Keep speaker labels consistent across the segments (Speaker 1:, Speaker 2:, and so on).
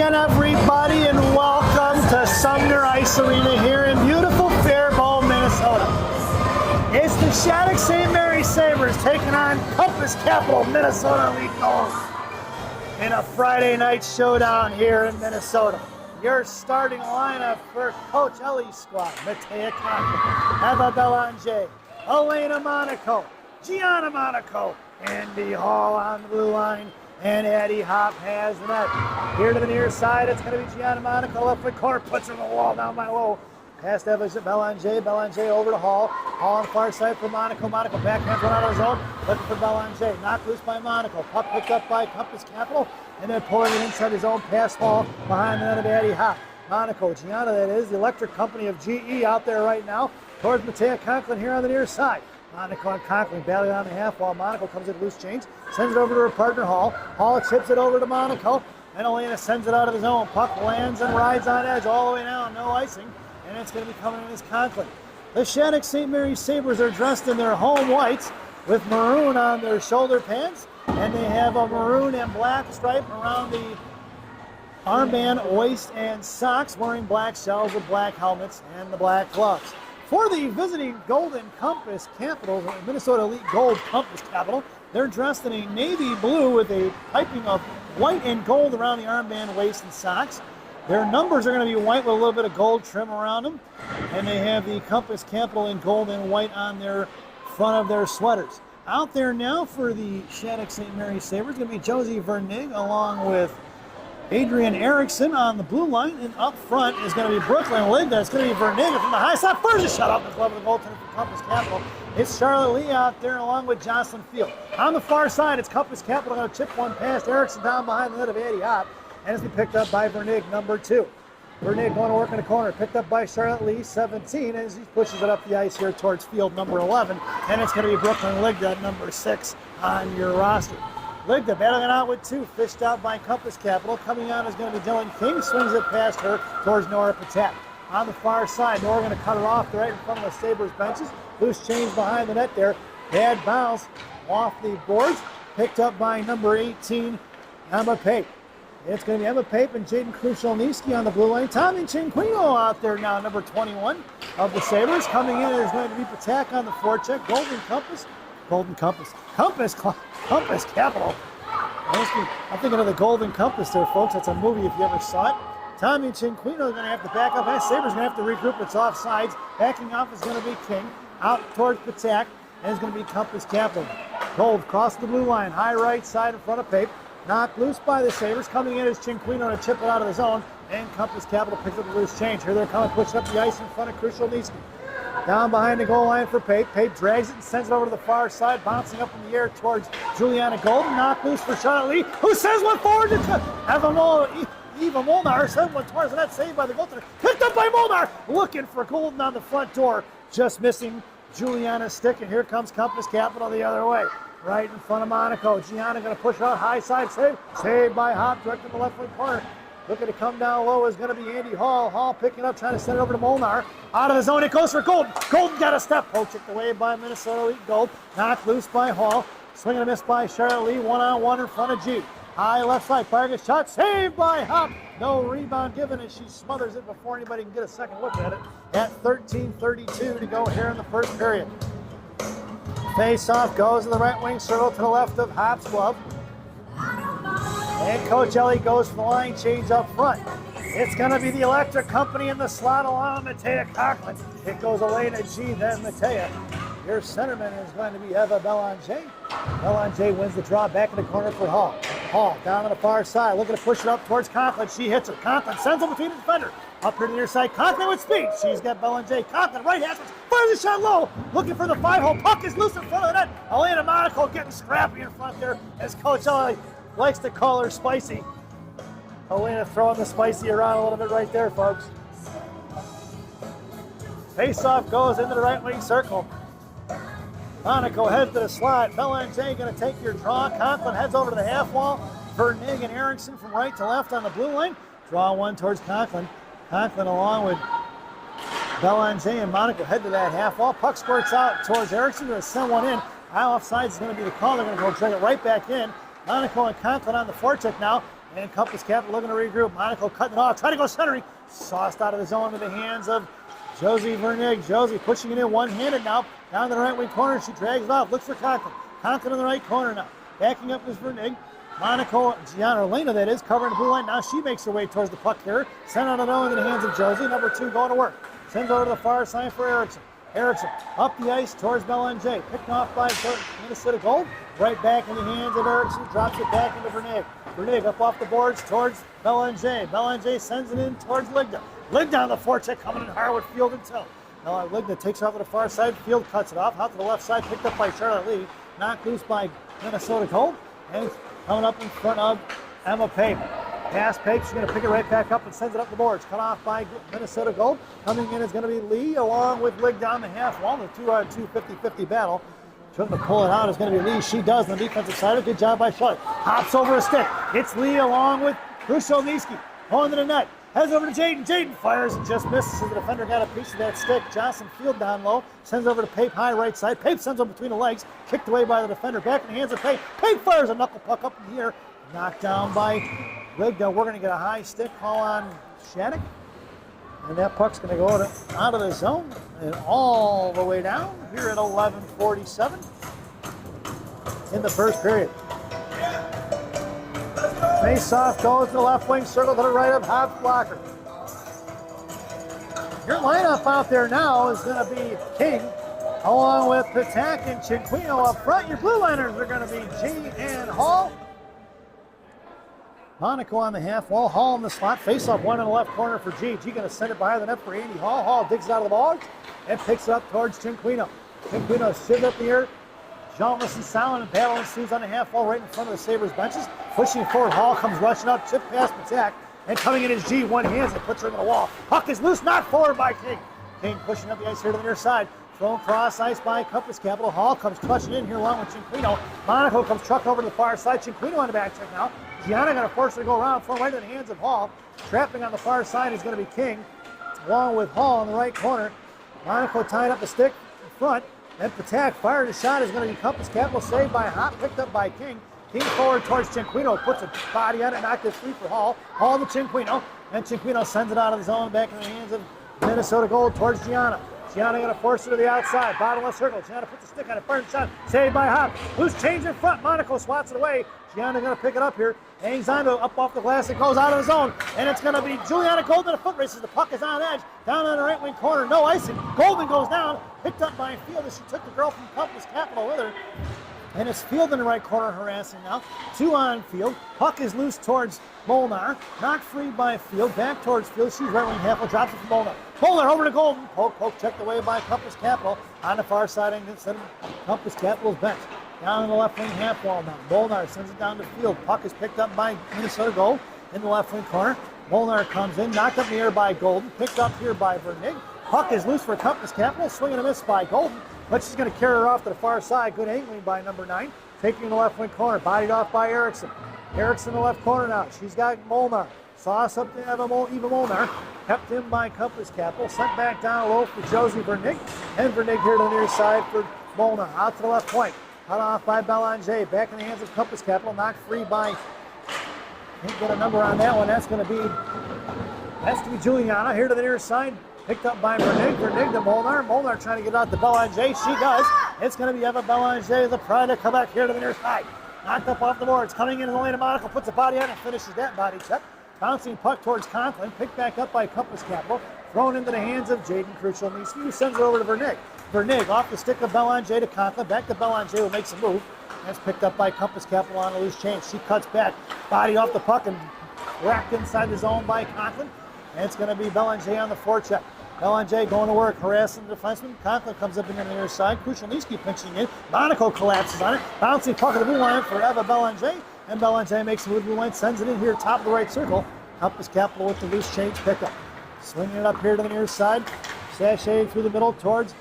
Speaker 1: again, everybody, and welcome to Sumner Ice Arena here in beautiful Faribault, Minnesota. It's the Shattuck St. Mary Sabres taking on Compass Capital Minnesota Elite Gold in a Friday night showdown here in Minnesota. Your starting lineup for Coach Ellie's squad: Matea Conklin, Eva Belanger, Elena Monaco, Gianna Monaco, Andy Hall on the blue line, and Addie Hop has the net. Here to the near side, it's going to be Gianna Monaco, left foot corner, puts her in the wall down by low. Past Eva Belanger, Belanger over to Hall. Hall on the far side for Monaco. Monaco backhands one out of his own, looking for Belanger. Knocked loose by Monaco. Puck picked up by Compass Capital, and then pouring it inside his own pass Hall behind the net of Addie Hop. Monaco, Gianna, that is, the electric company of GE out there right now, towards Matea Conklin here on the near side. Monaco and Conklin battling on the half wall. Monaco comes in loose change, sends it over to her partner Hall. Hall chips it over to Monaco, and Elena sends it out of his own. Puck lands and rides on edge all the way down, no icing, and it's going to be coming in as Conklin. The Shattuck St. Mary Sabres are dressed in their home whites with maroon on their shoulder pads, and they have a maroon and black stripe around the armband, waist, and socks, wearing black shells with black helmets and the black gloves. For the visiting Golden Compass Capital, Minnesota Elite Gold Compass Capital, they're dressed in a navy blue with a piping of white and gold around the armband, waist, and socks. Their numbers are going to be white with a little bit of gold trim around them, and they have the Compass Capital in gold and white on their front of their sweaters. Out there now for the Shattuck St. Mary Sabres is going to be Josie Vernig along with Adrian Erickson on the blue line, and up front is going to be Brooklyn Ligda. It's going to be Vernig from the high side. First a shot off the glove of the goaltender for Compass Capital. It's Charlotte Lee out there along with Jocelyn Field. On the far side, it's Compass Capital going to chip one past Erickson down behind the net of Addie Hop, and it's been picked up by Vernig, number 2. Vernig going to work in the corner, picked up by Charlotte Lee, 17, as he pushes it up the ice here towards field number 11, and it's going to be Brooklyn Ligda, number 6 on your roster. Ligda battling it out with 2, fished out by Compass Capital. Coming on is going to be Dylan King, swings it past her towards Nora Patak. On the far side, Nora going to cut it off right in front of the Sabres benches. Loose change behind the net there. Bad bounce off the boards, picked up by number 18, Emma Pape. It's going to be Emma Pape and Jaden Krushelniski on the blue line. Tommy Cinquino out there now, number 21 of the Sabres. Coming in is going to be Patak on the forecheck. Compass Capital. I'm thinking of the Golden Compass there, folks. That's a movie if you ever saw it. Tommy Cinquino is going to have to back up. And Sabres going to have to regroup. It's offsides. Backing off is going to be King. Out towards Patak, and it's going to be Compass Capital. Gold across the blue line. High right side in front of Pape. Knocked loose by the Sabres. Coming in is Cinquino to chip it out of the zone. And Compass Capital picks up the loose change. Here they're coming, pushing up the ice in front of Krushelniski. Down behind the goal line for Pape. Pape drags it and sends it over to the far side, bouncing up in the air towards Juliana Golden. Knocked loose for Charlotte Lee, who sends one forward to Eva Molnar. Sends one towards the net, saved by the goaltender. Picked up by Molnar, looking for Golden on the front door, just missing Juliana's stick. And here comes Compass Capital the other way, right in front of Monaco. Gianna going to push out high side, saved by Hop, direct to the left wing corner. Looking to come down low is going to be Andy Hall. Hall picking up, trying to send it over to Molnar. Out of the zone, it goes for Golden. Golden got a step. Poke checked away by Minnesota Elite Gold. Knocked loose by Hall. Swing and a miss by Charlotte Lee. One-on-one in front of G. High left side, firing a shot. Saved by Hop. No rebound given as she smothers it before anybody can get a second look at it. At 13:32 to go here in the first period. Face-off goes in the right wing circle to the left of Hop's glove. And Coach Ellie goes for the line change up front. It's going to be the electric company in the slot along with Matea Conklin. It goes Elena G, then Matea. Your centerman is going to be Eva Belanger. Belanger wins the draw back in the corner for Hall. Hall down on the far side, looking to push it up towards Conklin. She hits her. Conklin sends it between the defender. Up here to the near side, Conklin with speed. She's got Belanger. Conklin right hand, fires a shot low. Looking for the 5-hole. Puck is loose in front of the net. Elena Monaco getting scrappy in front there as Coach Ellie likes to call her spicy. Elena throwing the spicy around a little bit right there, folks. Face-off goes into the right wing circle. Monaco heads to the slot. Belanger going to take your draw. Conklin heads over to the half wall. Vernig and Erickson from right to left on the blue line. Draw one towards Conklin. Conklin along with Belanger and Monaco head to that half wall. Puck squirts out towards Erickson. Going to send one in. High offside is going to be the call. They're going to go drag it right back in. Monaco and Conklin on the forecheck now. And Compass Capital looking to regroup. Monaco cutting it off, trying to go centering. Sauced out of the zone into the hands of Josie Vernig. Josie pushing it in one-handed now. Down to the right wing corner. She drags it off. Looks for Conklin. Conklin in the right corner now. Backing up is Vernig. Monaco, Gianna Elena, that is, covering the blue line. Now she makes her way towards the puck carrier. Sent on it into the hands of Josie. Number 2 going to work. Sends over to the far side for Erickson. Erickson up the ice towards Belanger. Picked off by Minnesota Gold. Right back in the hands of Erickson. Drops it back into Vernig. Vernig up off the boards towards Belanger. Belanger sends it in towards Ligda. Ligda on the forecheck coming in hard with Field and Till. Now Ligda takes off to the far side. Field cuts it off. Out to the left side. Picked up by Charlotte Lee. Knocked loose by Minnesota Gold. And coming up in front of Emma Pape. Pass Pape, she's going to pick it right back up and sends it up the boards. Cut off by Minnesota Gold. Coming in is going to be Lee along with Lig down the half wall. The 2-on-2 50-50 battle. Trying to pull it out is going to be Lee. She does on the defensive side. Good job by Charlotte. Hops over a stick. It's Lee along with Krushelnicki. Going to the net. Heads over to Jaden. Jaden fires and just misses. The defender got a piece of that stick. Johnson Field down low. Sends over to Pape high right side. Pape sends over between the legs. Kicked away by the defender. Back in the hands of Pape. Pape fires a knuckle puck up in the air. Knocked down by Ligda. We're going to get a high stick call on Shattuck. And that puck's going to go out of the zone and all the way down here at 11:47 in the first period. Face-off goes to the left wing circle to the right of half blocker. Your lineup out there now is going to be King along with Patak and Cinquino up front. Your blue liners are going to be G and Hall. Monaco on the half wall. Hall in the slot. Face-off one in the left corner for G. G going to send it behind the net for Andy Hall. Hall digs it out of the ball and picks it up towards Cinquino. Cinquino shivs up the air. Jean-Listen Salin and battle ensues on the half wall right in front of the Sabres benches. Pushing forward, Hall comes rushing up, chip past Patak, and coming in is G, one hands and puts her in the wall. Puck is loose, not forward by King. King pushing up the ice here to the near side. Thrown cross ice by Compass Capital. Hall comes crushing in here along with Cinquino. Monaco comes truck over to the far side. Cinquino on the back check now. Gianna going to force her to go around, thrown right in the hands of Hall. Trapping on the far side is going to be King, along with Hall in the right corner. Monaco tying up the stick in front. And Patak fired a shot is going to be Compass Capital, saved by Hop, picked up by King. King forward towards Cinquino, puts a body on it, knocked it free for Hall. Hall to Cinquino, and Cinquino sends it out of the zone back in the hands of Minnesota Gold towards Gianna. Gianna going to force it to the outside, bottom left circle. Gianna puts a stick on it, fires a shot, saved by Hop. Loose change in front, Monaco swats it away. Gianna going to pick it up here, hangs on to it, up off the glass, it goes out of the zone, and it's going to be Juliana Golden, a foot races. The puck is on edge, down on the right wing corner, no icing. Golden goes down, picked up by Field as she took the girl from Compass Capital with her. And it's Field in the right corner harassing now. 2 on Field. Puck is loose towards Molnar. Knocked free by Field. Back towards Field. She's right wing half. Drops it from Molnar. Molnar over to Golden. Poke checked away by Compass Capital. On the far side instead of Compass Capital's bench. Down in the left wing half wall now. Molnar sends it down to Field. Puck is picked up by Minnesota Gold in the left wing corner. Molnar comes in. Knocked up in the air by Golden. Picked up here by Vernig. Puck is loose for Compass Capital. Swing and a miss by Golden. But she's going to carry her off to the far side. Good angling by number 9. Taking the left wing corner. Bodied off by Erickson. Erickson in the left corner now. She's got Molnar. Sauce up to Eva Molnar. Kept in by Compass Capital. Sent back down low for Josie Vernig. And Vernig here to the near side for Molnar. Out to the left point. Cut off by Belanger. Back in the hands of Compass Capital. Knocked free by... Can't get a number on that one. That's going to be Juliana here to the near side. Picked up by Vernig. Vernig to Molnar. Molnar trying to get out to Belanger. She does. It's going to be Eva Belanger, the pride to come back here to the near side. Knocked up off the boards. Coming in the lane of Monaco. Puts a body on and finishes that body check. Bouncing puck towards Conklin. Picked back up by Compass Capital. Thrown into the hands of Jaden Krushelnicki, who sends it over to Vernig. Vernig off the stick of Belanger to Conklin. Back to Belanger, who makes a move. That's picked up by Compass Capital on a loose change. She cuts back. Body off the puck and whacked inside the zone by Conklin. And it's going to be Belanger on the forecheck. Belanger going to work, harassing the defenseman. Conklin comes up in the near side. Krushelnicki pinching in. Monaco collapses on it. Bouncing puck at the blue line for Eva Belanger. And Belanger makes a move to the blue line, sends it in here, top of the right circle. Compass Capital with the loose change pickup. Swinging it up here to the near side. Sashaying through the middle towards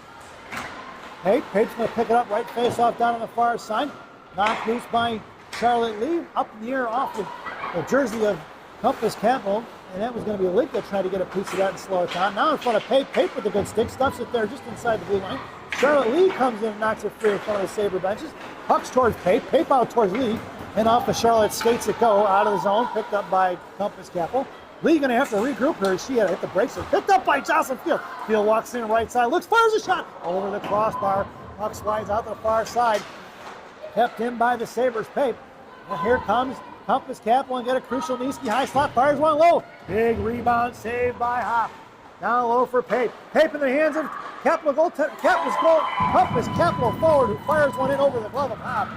Speaker 1: Pape. Pape's going to pick it up, right face off down on the far side. Knocked loose by Charlotte Lee. Up in the air off the jersey of Compass Capital. And that was going to be Ligda trying to get a piece of that and slow it down. Now in front of Pape. Pape with a good stick. Stuffs it there just inside the blue line. Charlotte Lee comes in and knocks it free in front of the Sabre benches. Hucks towards Pape. Pape out towards Lee. And off the Charlotte skates it go. Out of the zone. Picked up by Compass Capital. Lee going to have to regroup her. She had to hit the brakes. And picked up by Jocelyn Field. Field walks in right side. Looks, fires a shot. Over the crossbar. Puck slides out to the far side. Kept in by the Sabres. Pape. And here comes Compass Capital and get a crucial Niski. High slot. Fires one low. Big rebound saved by Hop. Down low for Pape. Pape in the hands of Capital Compass Capital forward who fires one in over the glove of Hop.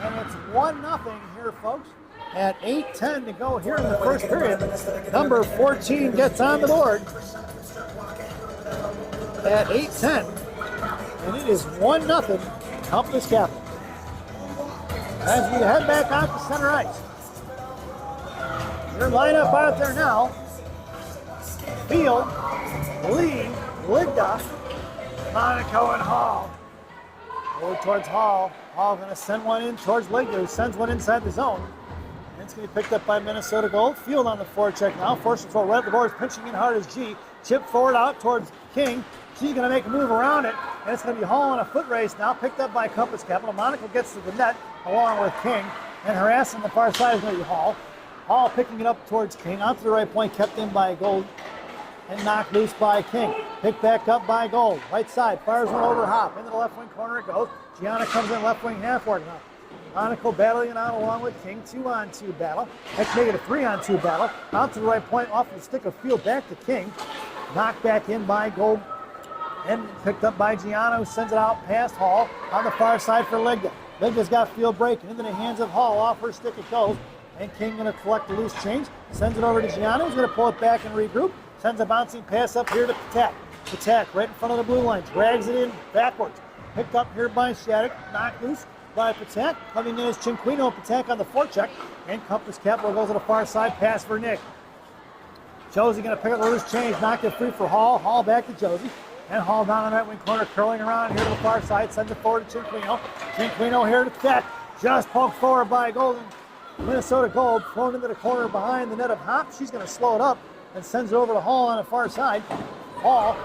Speaker 1: And it's 1-0 here, folks. At 8:10 to go here in the first period. Number 14 gets on the board at 8:10. And it is 1-0 Compass Capital. As we head back out to center ice. Your lineup out there now. Field, Lee, Ligda, Monaco, and Hall. Over towards Hall. Hall going to send one in towards Ligda, who sends one inside the zone. And it's going to be picked up by Minnesota Gold. Field on the forecheck now. Forced control right at the boards, pinching in hard as G. Chip forward out towards King. She's going to make a move around it. And it's going to be Hall on a foot race now. Picked up by Compass Capital. Monaco gets to the net along with King. And harassing the far side is going to be Hall. Hall picking it up towards King. Out to the right point, kept in by Gold. And knocked loose by King. Picked back up by Gold. Right side, fires one over Hop. Into the left wing corner it goes. Gianna comes in left wing half ward now. Monaco battling it out along with King. 2-on-2 battle. Let's make it a 3-on-2 battle. Out to the right point, off the stick of Field, back to King. Knocked back in by Gold. And picked up by Gianna, who sends it out past Hall. On the far side for Ligda. Ligda's got Field breaking into the hands of Hall. Off her stick it goes. And King going to collect the loose change. Sends it over to Gianna, who's going to pull it back and regroup. Sends a bouncing pass up here to Patak. Patak right in front of the blue line. Drags it in backwards. Picked up here by Shattuck. Knocked loose by Patak. Coming in is Cinquino. Patak on the forecheck. And Compass Capital goes to the far side. Pass for Nick. Josie going to pick up the loose change. Knocked it free for Hall. Hall back to Josie. And Hall down on that wing corner. Curling around here to the far side. Sends it forward to Cinquino. Cinquino here to Patak. Just poked forward by Golden. Minnesota Gold. Thrown into the corner behind the net of Hop. She's going to slow it up. And sends it over to Hall on the far side. Hall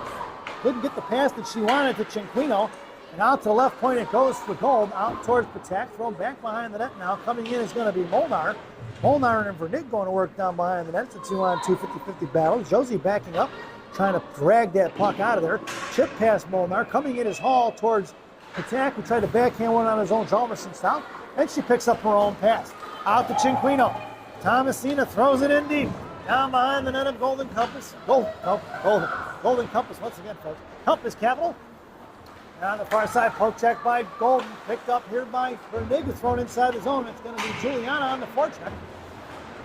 Speaker 1: couldn't get the pass that she wanted to Cinquino. And out to the left point it goes for Gold. Out towards Patak. Thrown back behind the net now. Coming in is going to be Molnar. Molnar and Vernick going to work down behind the net. It's a 2-on-2 50-50 battle. Josie backing up. Trying to drag that puck out of there. Chip past Molnar. Coming in is Hall towards Patak, who tried to backhand one on his own Jalmerson style. And she picks up her own pass. Out to Cinquino. Thomasina throws it in deep. Down behind the net of Golden Compass. Golden Compass once again, folks. Compass Capital. And on the far side, poke check by Golden. Picked up here by Vernig. Thrown inside the zone. It's going to be Juliana on the forecheck.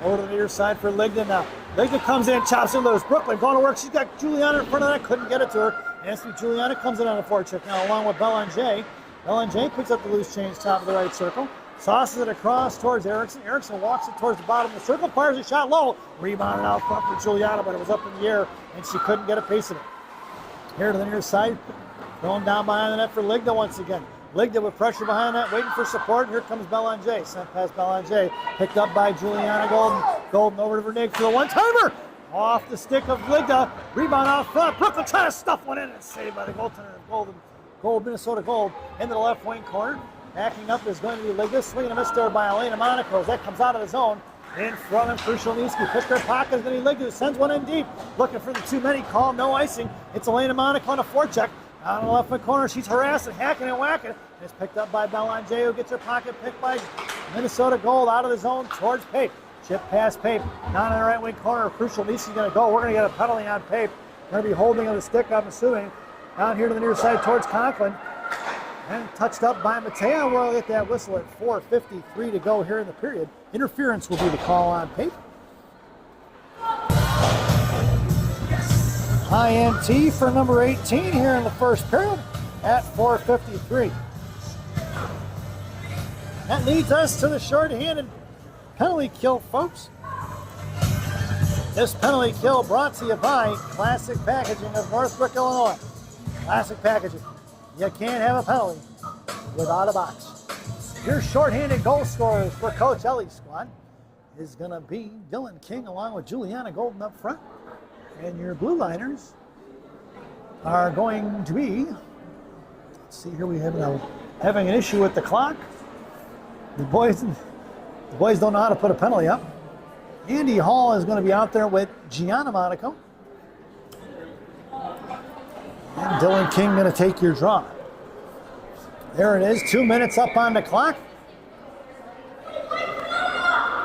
Speaker 1: Over to the near side for Ligda now. Ligda comes in, chops it loose. Brooklyn going to work. She's got Juliana in front of that. Couldn't get it to her. And so Juliana comes in on the forecheck now along with Belanger. Belanger picks up the loose change top of the right circle. Tosses it across towards Erickson. Erickson walks it towards the bottom of the circle, fires a shot low. Rebounded out front for Juliana, but it was up in the air, and she couldn't get a piece of it. Here to the near side, going down behind the net for Ligda once again. Ligda with pressure behind that, waiting for support. Here comes Belanger. Sent past Belanger. Picked up by Juliana Golden. Golden over to Vernig for the one-timer. Off the stick of Ligda. Rebound out front. Brooklyn trying to stuff one in and saved by the goaltender of Minnesota Gold into the left wing corner. Backing up is going to be Ligda. Swinging a miss there by Elena Monaco. That comes out of the zone. In front of Crucial Niski. Pitcher pocket is going to be Ligda. Sends one in deep. Looking for the too many call. No icing. It's Elena Monaco on a forecheck. Out in the left wing corner. She's harassing, hacking, and whacking. It's picked up by Belanger, who gets her pocket picked by Minnesota Gold out of the zone towards Pape. Chip past Pape. Down in the right wing corner. Crucial Niski's going to go. We're going to get a penalty on Pape. Going to be holding of the stick, I'm assuming. Down here to the near side towards Conklin. And touched up by Mateo. We'll get that whistle at 4:53 to go here in the period. Interference will be the call on Pape. INT for number 18 here in the first period at 4:53. That leads us to the short-handed penalty kill, folks. This penalty kill brought to you by Classic Packaging of Northbrook, Illinois. Classic Packaging. You can't have a penalty without a box. Your shorthanded goal scorers for Coach Ellie's squad is going to be Dylan King along with Juliana Golden up front. And your blue liners are going to be, let's See here, we have having an issue with the clock. The boys don't know how to put a penalty up. Andy Hall is going to be out there with Gianna Monaco. And Dylan King going to take your draw. There it is, 2 minutes up on the clock.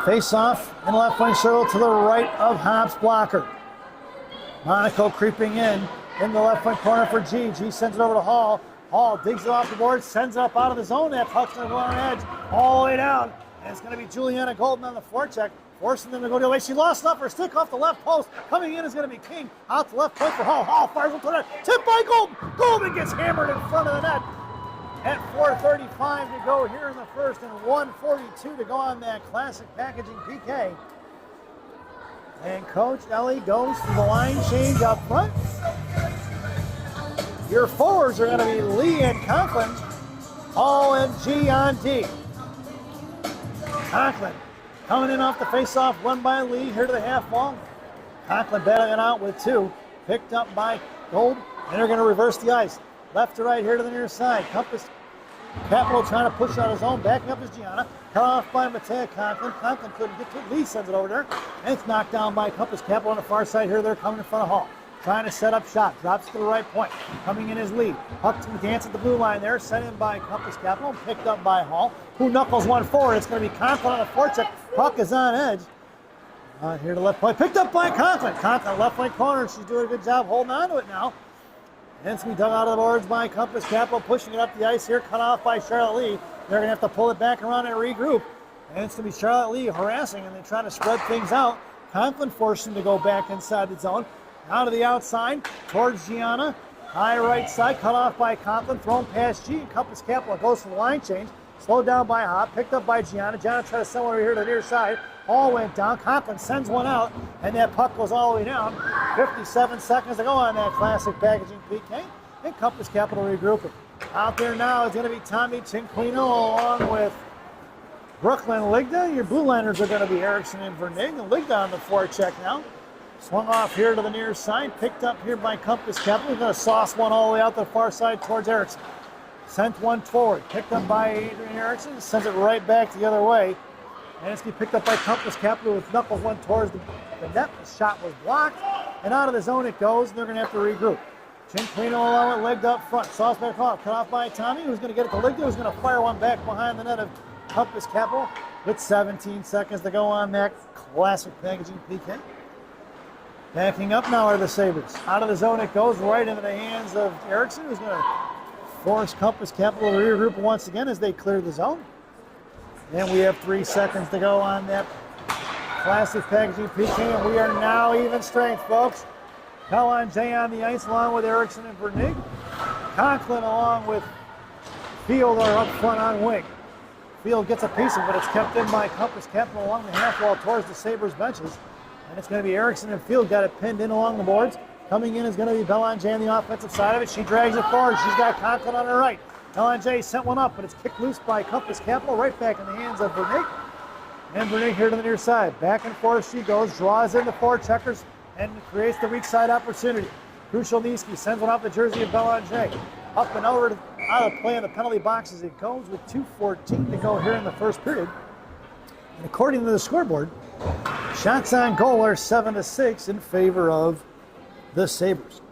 Speaker 1: Face off in left wing circle to the right of Hobbs blocker. Monaco creeping in the left wing corner for G. G sends it over to Hall. Hall digs it off the board, sends it up out of the zone. That puck's going to go on edge all the way down. And it's going to be Juliana Golden on the forecheck, forcing them to go the other way. She lost enough her stick off the left post. Coming in is going to be King. Out the left point for Hall. Hall fires into the net. Tipped by Golden. Golden gets hammered in front of the net. At 4:35 to go here in the first and 1:42 to go on that classic packaging PK. And Coach Ellie goes to the line change up front. Your forwards are going to be Lee and Conklin. Hall and G on D. Conklin coming in off the face-off, run by Lee here to the half wall. Conklin battling it out with 2. Picked up by Gold, and they're going to reverse the ice. Left to right here to the near side. Compass Capital trying to push out his own. Backing up is Gianna. Cut off by Matea Conklin. Conklin couldn't get to it. Lee sends it over there. And it's knocked down by Compass Capital on the far side here. They're coming in front of Hall. Trying to set up shot. Drops to the right point. Coming in is Lee. Puck to dance at the blue line there. Sent in by Compass Capital. Picked up by Hall. Who knuckles one forward. It's going to be Conklin on the forecheck. Puck is on edge. Here to left point. Picked up by Conklin. Conklin left wing corner. She's doing a good job holding on to it now. And it's going to be dug out of the boards by Compass Capital, pushing it up the ice here, cut off by Charlotte Lee. They're going to have to pull it back around and regroup. And it's going to be Charlotte Lee harassing, and they're trying to spread things out. Conklin forced him to go back inside the zone. Out of the outside, towards Gianna. High right side, cut off by Conklin, thrown past G. Compass Capital goes for the line change. Slowed down by Hop, picked up by Gianna. Gianna tried to send one over here to the near side. All went down. Conklin sends one out, and that puck goes all the way down. 57 seconds to go on that classic packaging PK. And Compass Capital regrouping. Out there now is going to be Tommy Cinquino along with Brooklyn Ligda. Your blue liners are going to be Erickson and Vernig. Ligda on the forecheck now. Swung off here to the near side. Picked up here by Compass Capital. Going to sauce one all the way out the far side towards Erickson. Sent one forward. Picked up by Adrian Erickson. Sends it right back the other way. And it's going to be picked up by Compass Capital with knuckles one towards the net. The shot was blocked. And out of the zone it goes. And they're going to have to regroup. Cinquino along it, legged up front. Sauce back off. Cut off by Tommy, who's going to get it to Ligda, who's going to fire one back behind the net of Compass Capital with 17 seconds to go on that classic packaging PK. Backing up now are the Sabres. Out of the zone it goes, right into the hands of Erickson, who's going to force Compass Capital to regroup once again as they clear the zone. And we have 3 seconds to go on that classic packaging PK, and we are now even strength, folks. Pelon J on the ice along with Erickson and Vernig. Conklin along with Field are up front on wing. Field gets a piece of it, but it's kept in by Compass Capital along the half wall towards the Sabres benches. And it's going to be Erickson and Field got it pinned in along the boards. Coming in is going to be Belanger on the offensive side of it. She drags it forward. She's got Conklin on her right. Belanger sent one up, but it's kicked loose by Compass Capital right back in the hands of Vernig. And Vernig here to the near side. Back and forth she goes, draws in the four checkers, and creates the weak side opportunity. Krushelnyski sends one off the jersey of Belanger. Up and over, out of play in the penalty box as it goes with 2:14 to go here in the first period. And according to the scoreboard, shots on goal are 7-6 in favor of the Sabres.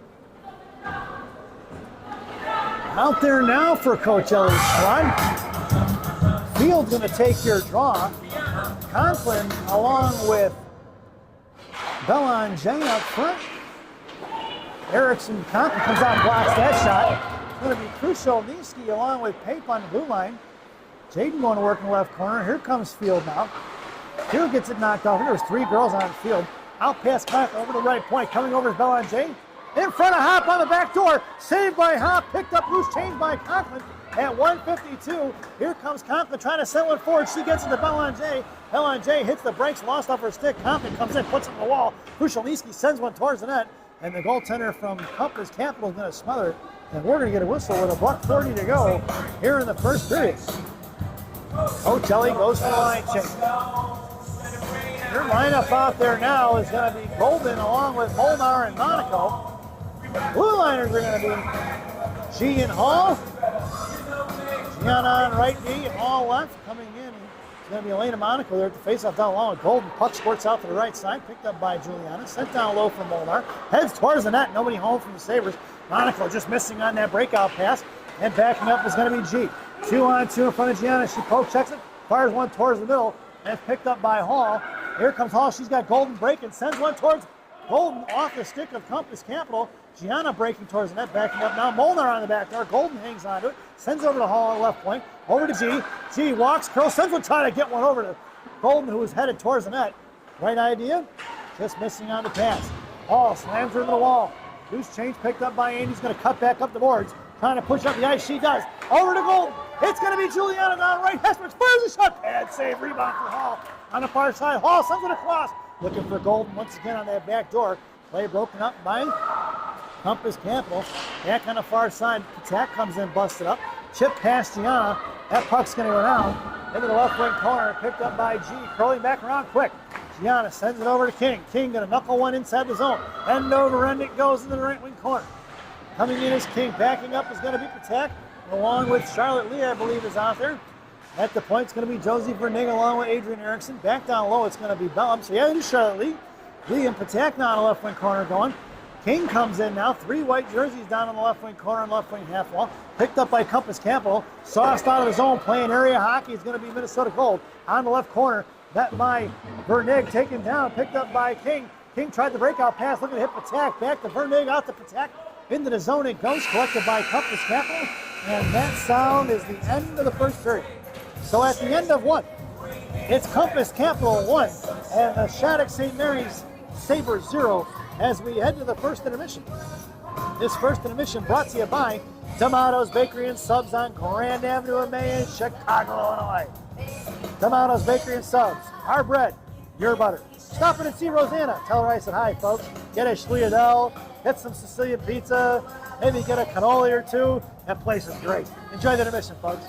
Speaker 1: Out there now for Coach Ellie's squad. Field's going to take your draw. Conklin along with Belanger up front. Erickson Conklin comes out and blocks that shot. It's going to be Krushelnyski along with Pape on the blue line. Jaden going to work in the left corner. Here comes Field now. Field gets it knocked off. There's 3 girls on the field. Out past Conklin over the right point. Coming over is Belanger. In front of Hop on the back door. Saved by Hop. Picked up loose change by Conklin. At 1:52, here comes Conklin trying to send one forward. She gets it to Belanger. Belanger hits the brakes, lost off her stick. Conklin comes in, puts it on the wall. Krushelnyski sends one towards the net. And the goaltender from Compass Capital is going to smother it. And we're going to get a whistle with a $1:40 to go here in the first period. Coach Ellie goes for the line change. Your lineup out there now is going to be Golden along with Molnar and Monaco. Blue liners are going to be G and Hall, Gianna on right knee, Hall left, coming in. It's going to be Elena Monaco there at the faceoff down low. Golden puck squirts out to the right side, picked up by Juliana, sent down low from Molnar, heads towards the net, nobody home from the Sabres. Monaco just missing on that breakout pass, and backing up is going to be G. 2-on-2 in front of Gianna, she poke checks it, fires one towards the middle, and it's picked up by Hall. Here comes Hall, she's got Golden breaking, sends one towards Golden off the stick of Compass Capital. Gianna breaking towards the net, backing up now. Molnar on the back door. Golden hangs onto it, sends over to Hall on the left point. Over to G. G walks, curls, sends one trying to get one over to Golden, who is headed towards the net. Right idea, just missing on the pass. Hall slams her into the wall. Loose change picked up by Andy's going to cut back up the boards. Trying to push up the ice, she does. Over to Golden. It's going to be Juliana down right. Hesperix fires a shot. Bad save, rebound for Hall. On the far side, Hall sends it across. Looking for Golden once again on that back door. Play broken up by Compass Capital. Back on the far side, attack comes in, busted up. Chip past Gianna. That puck's going to go down into the left wing corner, picked up by G. Curling back around quick. Gianna sends it over to King. King going to knuckle one inside the zone. End over end it goes into the right wing corner. Coming in is King. Backing up is going to be Patak, along with Charlotte Lee, I believe, is out there. At the point, it's going to be Josie Vernig along with Adrian Erickson. Back down low, it's going to be Bellum. So yeah, it is Charlotte Lee. Lee and Patak now on the left wing corner going. King comes in now. 3 white jerseys down on the left wing corner and left wing half wall. Picked up by Compass Capital. Sauced out of the zone, playing area hockey. Is going to be Minnesota Gold on the left corner. Met by Vernig, taken down, picked up by King. King tried the breakout pass, looking to hit Patak. Back to Vernig, out to Patak. Into the zone it goes, collected by Compass Capital. And that sound is the end of the first period. So at the end of what? It's Compass Capital 1 and the Shattuck St. Mary's Sabres 0 as we head to the first intermission. This first intermission brought to you by Tomatoes Bakery and Subs on Grand Avenue in May in Chicago, Illinois. Tomatoes Bakery and Subs, our bread, your butter. Stop in and see Rosanna. Tell her I said hi, folks. Get a Schliedel, get some Sicilian pizza, maybe get a cannoli or two. That place is great. Enjoy the intermission, folks.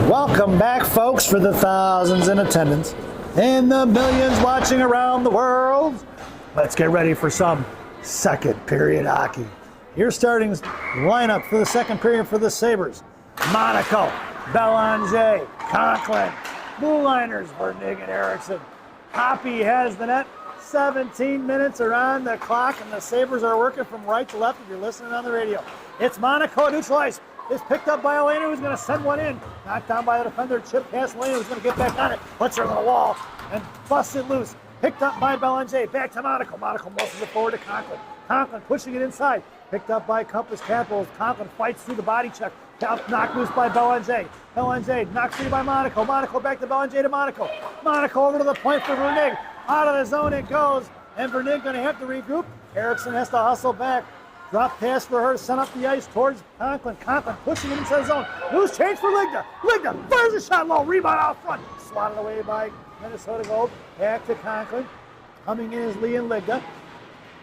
Speaker 1: Welcome back, folks, for the thousands in attendance and the millions watching around the world. Let's get ready for some second period hockey. Your starting lineup for the second period for the Sabres: Monaco, Belanger, Conklin, Blue Liners, Vernig and Erickson. Hoppy has the net. 17 minutes are on the clock, and the Sabres are working from right to left if you're listening on the radio. It's Monaco neutralized. Is picked up by Elena, who's going to send one in. Knocked down by the defender. Chip past Elena, who's going to get back on it. Puts her on the wall and busts it loose. Picked up by Belanger. Back to Monaco. Monaco muscles it forward to Conklin. Conklin pushing it inside. Picked up by Compass Capital. Conklin fights through the body check. Knocked loose by Belanger. Belanger knocked free by Monaco. Monaco back to Belanger to Monaco. Monaco over to the point for Vernig. Out of the zone it goes. And Vernig going to have to regroup. Erickson has to hustle back. Drop pass for her to send up the ice towards Conklin. Conklin pushing him inside the zone. Loose change for Ligda. Ligda fires a shot low. Rebound out front. Swatted away by Minnesota Gold. Back to Conklin. Coming in is Lee and Ligda.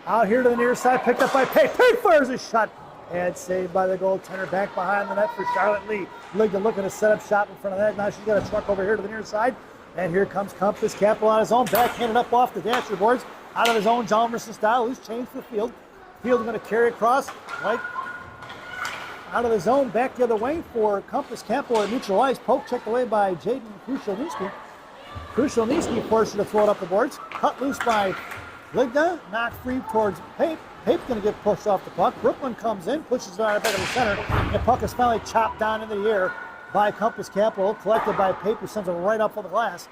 Speaker 1: Out here to the near side. Picked up by Pate. Pate fires a shot. And saved by the goaltender. Back behind the net for Charlotte Lee. Ligda looking to set up shot in front of that. Now she's got a truck over here to the near side. And here comes Compass Capital on his own. Backhanded up off the dasher boards. Out of his own Jalmerson style. Loose change for Field. Field going to carry across. Right out of the zone. Back the other way for Compass Capital at neutral ice. Poke checked away by Jaden Krushelnicki. Krushelnicki forced her to throw it up the boards. Cut loose by Ligda. Knocked free towards Pape. Pape's going to get pushed off the puck. Brooklyn comes in. Pushes it out of the back of the center. The puck is finally chopped down into the air by Compass Capital. Collected by Pape, who sends it right up on the glass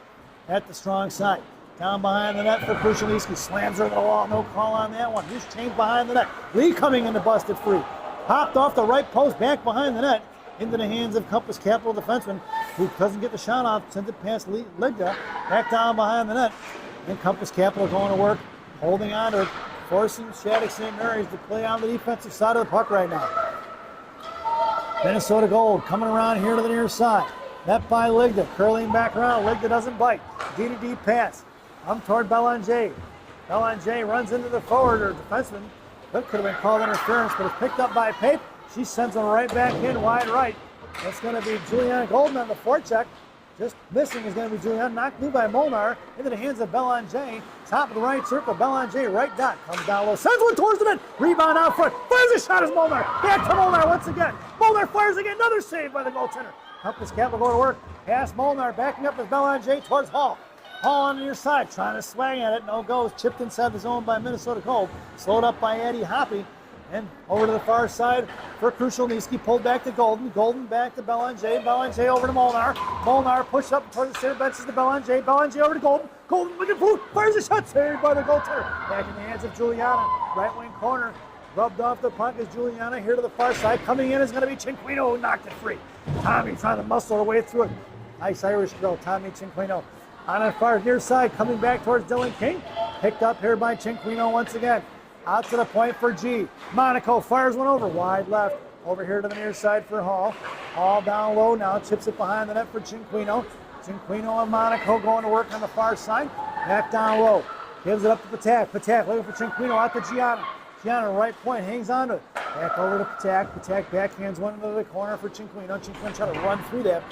Speaker 1: at the strong side. Down behind the net for Krushelnicki. Slams her to the wall. No call on that one. Here's change behind the net. Lee coming in to bust it free. Popped off the right post, back behind the net. Into the hands of Compass Capital defenseman, who doesn't get the shot off. Sends it past Ligda. Back down behind the net. And Compass Capital going to work. Holding on to it. Forcing Shattuck St. Mary's to play on the defensive side of the puck right now. Minnesota Gold coming around here to the near side. Net by Ligda. Curling back around. Ligda doesn't bite. D-to-D pass. Up toward Belanger. Belanger runs into the forward or defenseman. That could have been called interference, but it's picked up by Pape. She sends him right back in wide right. It's going to be Juliana Golden on the forecheck. Just missing is going to be Juliana. Knocked through by Molnar into the hands of Belanger. Top of the right circle. Belanger right dot. Comes down low. Sends one towards the net. Rebound out front. Fires a shot as Molnar. Back to Molnar once again. Molnar fires again. Another save by the goaltender. Compass Capital going to work. Pass Molnar. Backing up as Belanger towards Hall. Hall on the near side, trying to swing at it. No goes. Chipped inside the zone by Minnesota Gold. Slowed up by Eddie Hoppy. And over to the far side for Krushelnicki. Pulled back to Golden. Golden back to Belanger. Belanger over to Molnar. Molnar pushed up toward the center benches to Belanger. Belanger over to Golden. Golden looking for fires a shot. Saved by the goaltender. Back in the hands of Juliana. Right wing corner. Rubbed off the puck is Juliana here to the far side. Coming in is going to be Cinquino, who knocked it free. Tommy trying to muscle her way through it. Nice Irish girl, Tommy Cinquino. On the far near side, coming back towards Dylan King. Picked up here by Cinquino once again. Out to the point for G. Monaco fires one over, wide left. Over here to the near side for Hall. Hall down low now, chips it behind the net for Cinquino. Cinquino and Monaco going to work on the far side. Back down low. Gives it up to Patak. Patak looking for Cinquino out to Gianna. Gianna right point, hangs on to it. Back over to Patak. Patak backhands one into the corner for Cinquino. Cinquino trying to run through that.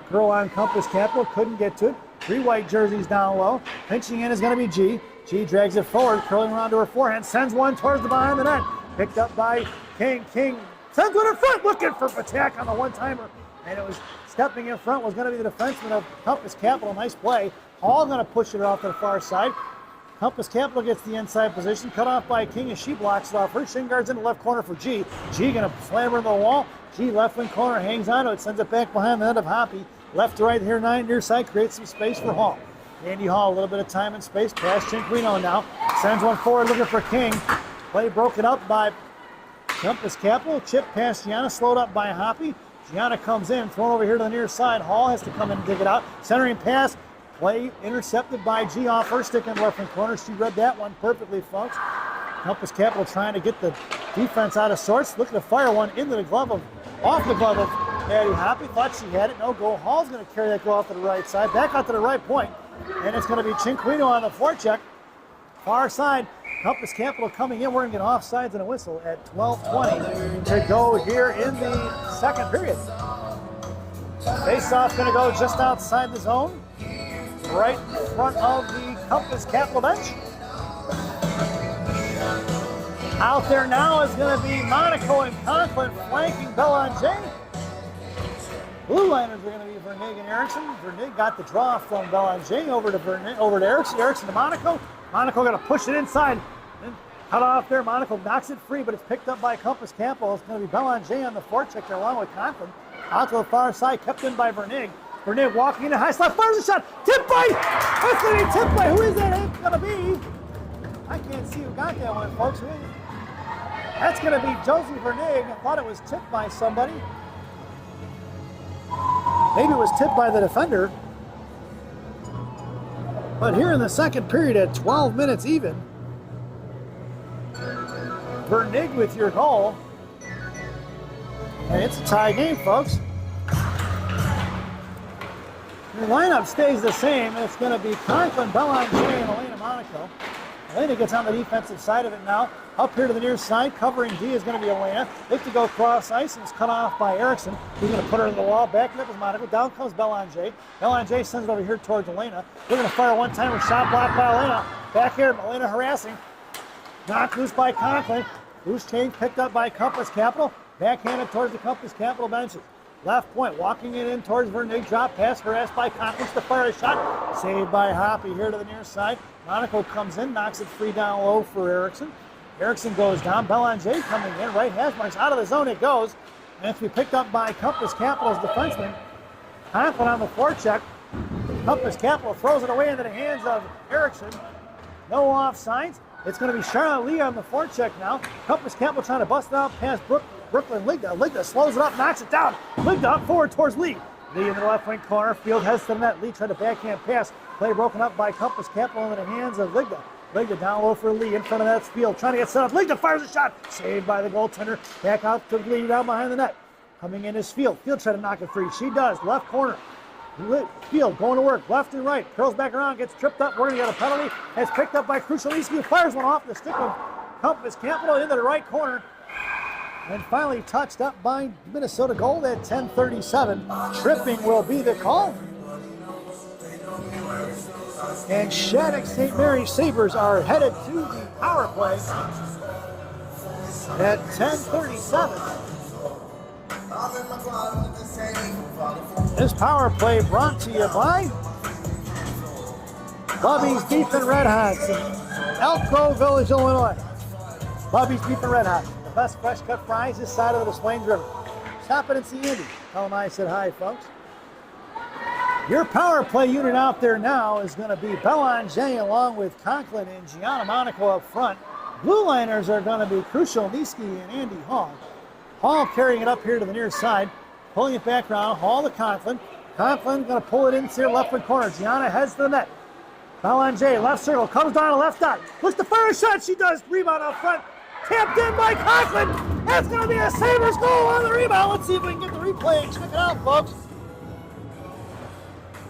Speaker 1: Girl on Compass Capital, couldn't get to it. 3 white jerseys down low. Pinching in is going to be G. G drags it forward, curling around to her forehand. Sends one towards the behind the net. Picked up by King. King sends one in front, looking for Patak on the one-timer. And it was stepping in front was going to be the defenseman of Compass Capital. Nice play. Hall going to push it off to the far side. Compass Capital gets the inside position. Cut off by King as she blocks it off. Her shin guard's in the left corner for G. G going to slam her into the wall. G left wing corner, hangs on to it, sends it back behind the net of Hoppy. Left to right here, 9 near side, creates some space for Hall. Andy Hall, a little bit of time and space, past Cinquino now. Sends one forward looking for King. Play broken up by Compass Capital. Chip past Gianna, slowed up by Hoppy. Gianna comes in, thrown over here to the near side. Hall has to come in and dig it out. Centering pass, play intercepted by G off her stick in the left wing corner. She read that one perfectly, folks. Compass Capital trying to get the defense out of sorts. Looking to fire one into the glove of, off the glove of Eddie Hoppy. Thought she had it, no goal. Hall's going to carry that goal off to the right side, back out to the right point. And it's going to be Cinquino on the forecheck. Far side, Compass Capital coming in. We're going to get offsides and a whistle at 12:20 to go here in the second period. Face-off going to go just outside the zone, right in front of the Compass Capital bench. Out there now is going to be Monaco and Conklin flanking Belanger. Blue liners are going to be Vernig and Erickson. Vernig got the draw from Belanger over to Erickson. Erickson to Monaco. Monaco going to push it inside. Then cut off there. Monaco knocks it free, but it's picked up by Compass Capital. It's going to be Belanger on the forecheck there along with Conklin. Out to the far side, kept in by Vernig. Vernig walking into high slot, fires a shot. Tip by! That's going to be tipped by. Who is that? It's going to be. I can't see who got that one, folks. That's going to be Josie Vernig. I thought it was tipped by somebody. Maybe it was tipped by the defender. But here in the second period at 12 minutes even, Vernig with your goal. And it's a tie game, folks. Your lineup stays the same. It's going to be Conklin, Belanger, and Elena Monaco. Elena gets on the defensive side of it now. Up here to the near side, covering D is going to be Elena. They to go cross ice, and it's cut off by Erickson. He's going to put her to the wall. Backing up is Monaco. Down comes Belanger. Belanger sends it over here towards Elena. They're going to fire one timer. Shot blocked by Elena. Back here, Elena harassing. Knocked loose by Conklin. Loose change picked up by Compass Capital. Backhanded towards the Compass Capital benches. Left point, walking it in towards Vernig. Drop pass, harassed by Conklin to fire a shot. Saved by Hoppy here to the near side. Monaco comes in, knocks it free down low for Erickson. Erickson goes down. Belanger coming in. Right hash marks out of the zone it goes. And it's to be picked up by Compass Capital's defenseman. Conklin on the forecheck. Compass Capital throws it away into the hands of Erickson. No offsides. It's going to be Charlotte Lee on the forecheck now. Compass Capital trying to bust it out past Brooklyn Ligda. Ligda slows it up, knocks it down. Ligda up forward towards Lee. Lee in the left wing corner. Field heads to the net. Lee tried to backhand pass. Play broken up by Compass Capital into the hands of Ligda. Ligda down low for Lee in front of that field. Trying to get set up. Ligda fires a shot. Saved by the goaltender. Back out to Lee down behind the net. Coming in is Field. Field trying to knock it free. She does. Left corner. Field going to work. Left and right. Curls back around. Gets tripped up. We're going to get a penalty. It's picked up by Krushelitsky, who fires one off the stick of Compass Capital into the right corner. And finally touched up by Minnesota goal at 10:37. Tripping will be the call. And Shattuck St. Mary Sabres are headed to the power play at 10:37. This power play brought to you by Bubby's Beef and Red Hots in Elk Grove Village, Illinois. Bubby's Beef and Red Hots. The best fresh cut fries this side of the Des Plaines River. Stop it and see Andy. Tell him I said hi, folks. Your power play unit out there now is going to be Belanger along with Conklin and Gianna Monaco up front. Blue liners are going to be Krushelitsky and Andy Hall. Hall carrying it up here to the near side, pulling it back around. Hall to Conklin. Conklin going to pull it into the left wing corner. Gianna heads to the net. Belanger, left circle, comes down to left dot. Looks to fire a shot. She does. Rebound out front. Tapped in by Conklin. That's going to be a Sabres goal on the rebound. Let's see if we can get the replay and check it out, folks.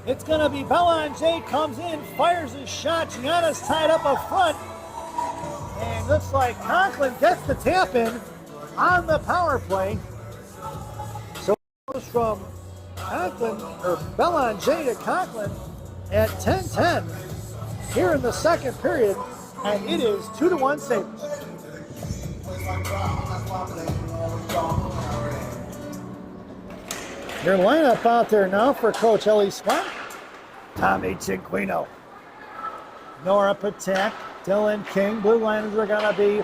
Speaker 1: It's going to be Belanger comes in, fires his shot. Gianna's tied up front. And looks like Conklin gets the tap in on the power play. So it goes from Conklin, or Belanger to Conklin at 10-10 here in the second period. And it is 2-1 Sabres. Your lineup out there now for Coach Ellie Swan. Tommy Cinquino, Nora Patek, Dylan King. Blue liners are going to be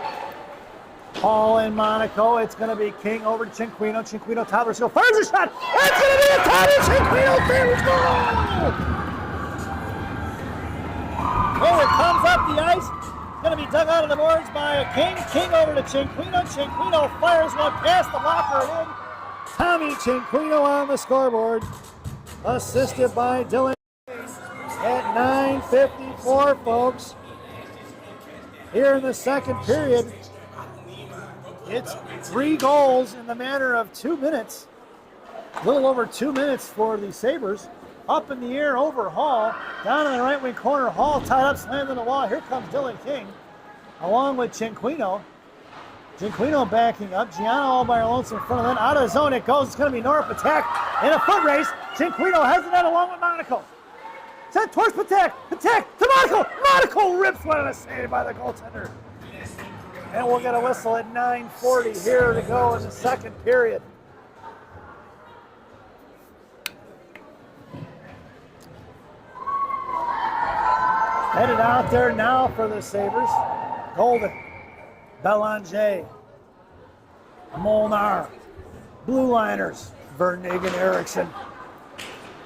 Speaker 1: Hall and Monaco. It's going to be King over to Cinquino. Cinquino top of the field. Fires a shot. It's going to be a Tommy Cinquino Sabres goal! Oh, it comes up the ice. It's going to be dug out of the boards by King. King over to Cinquino. Cinquino fires one past the blocker and in. Tommy Cinquino on the scoreboard. Assisted by Dylan at 9:54, folks. Here in the second period, it's 3 goals in the matter of 2 minutes. A little over 2 minutes for the Sabres. Up in the air over Hall. Down in the right wing corner, Hall tied up, slammed in the wall. Here comes Dylan King along with Cinquino. Cinquino backing up. Gianna all by her lonesome in front of them. Out of the zone it goes. It's going to be Nora Patek in a foot race. Cinquino has the net along with Monaco. Sent towards Patek. Patek to Monaco. Monaco rips one of the save by the goaltender. And we'll get a whistle at 9:40 here to go in the second period. Headed out there now for the Sabres. Golden, Belanger, Molnar, Blue Liners, Vernig and Erickson.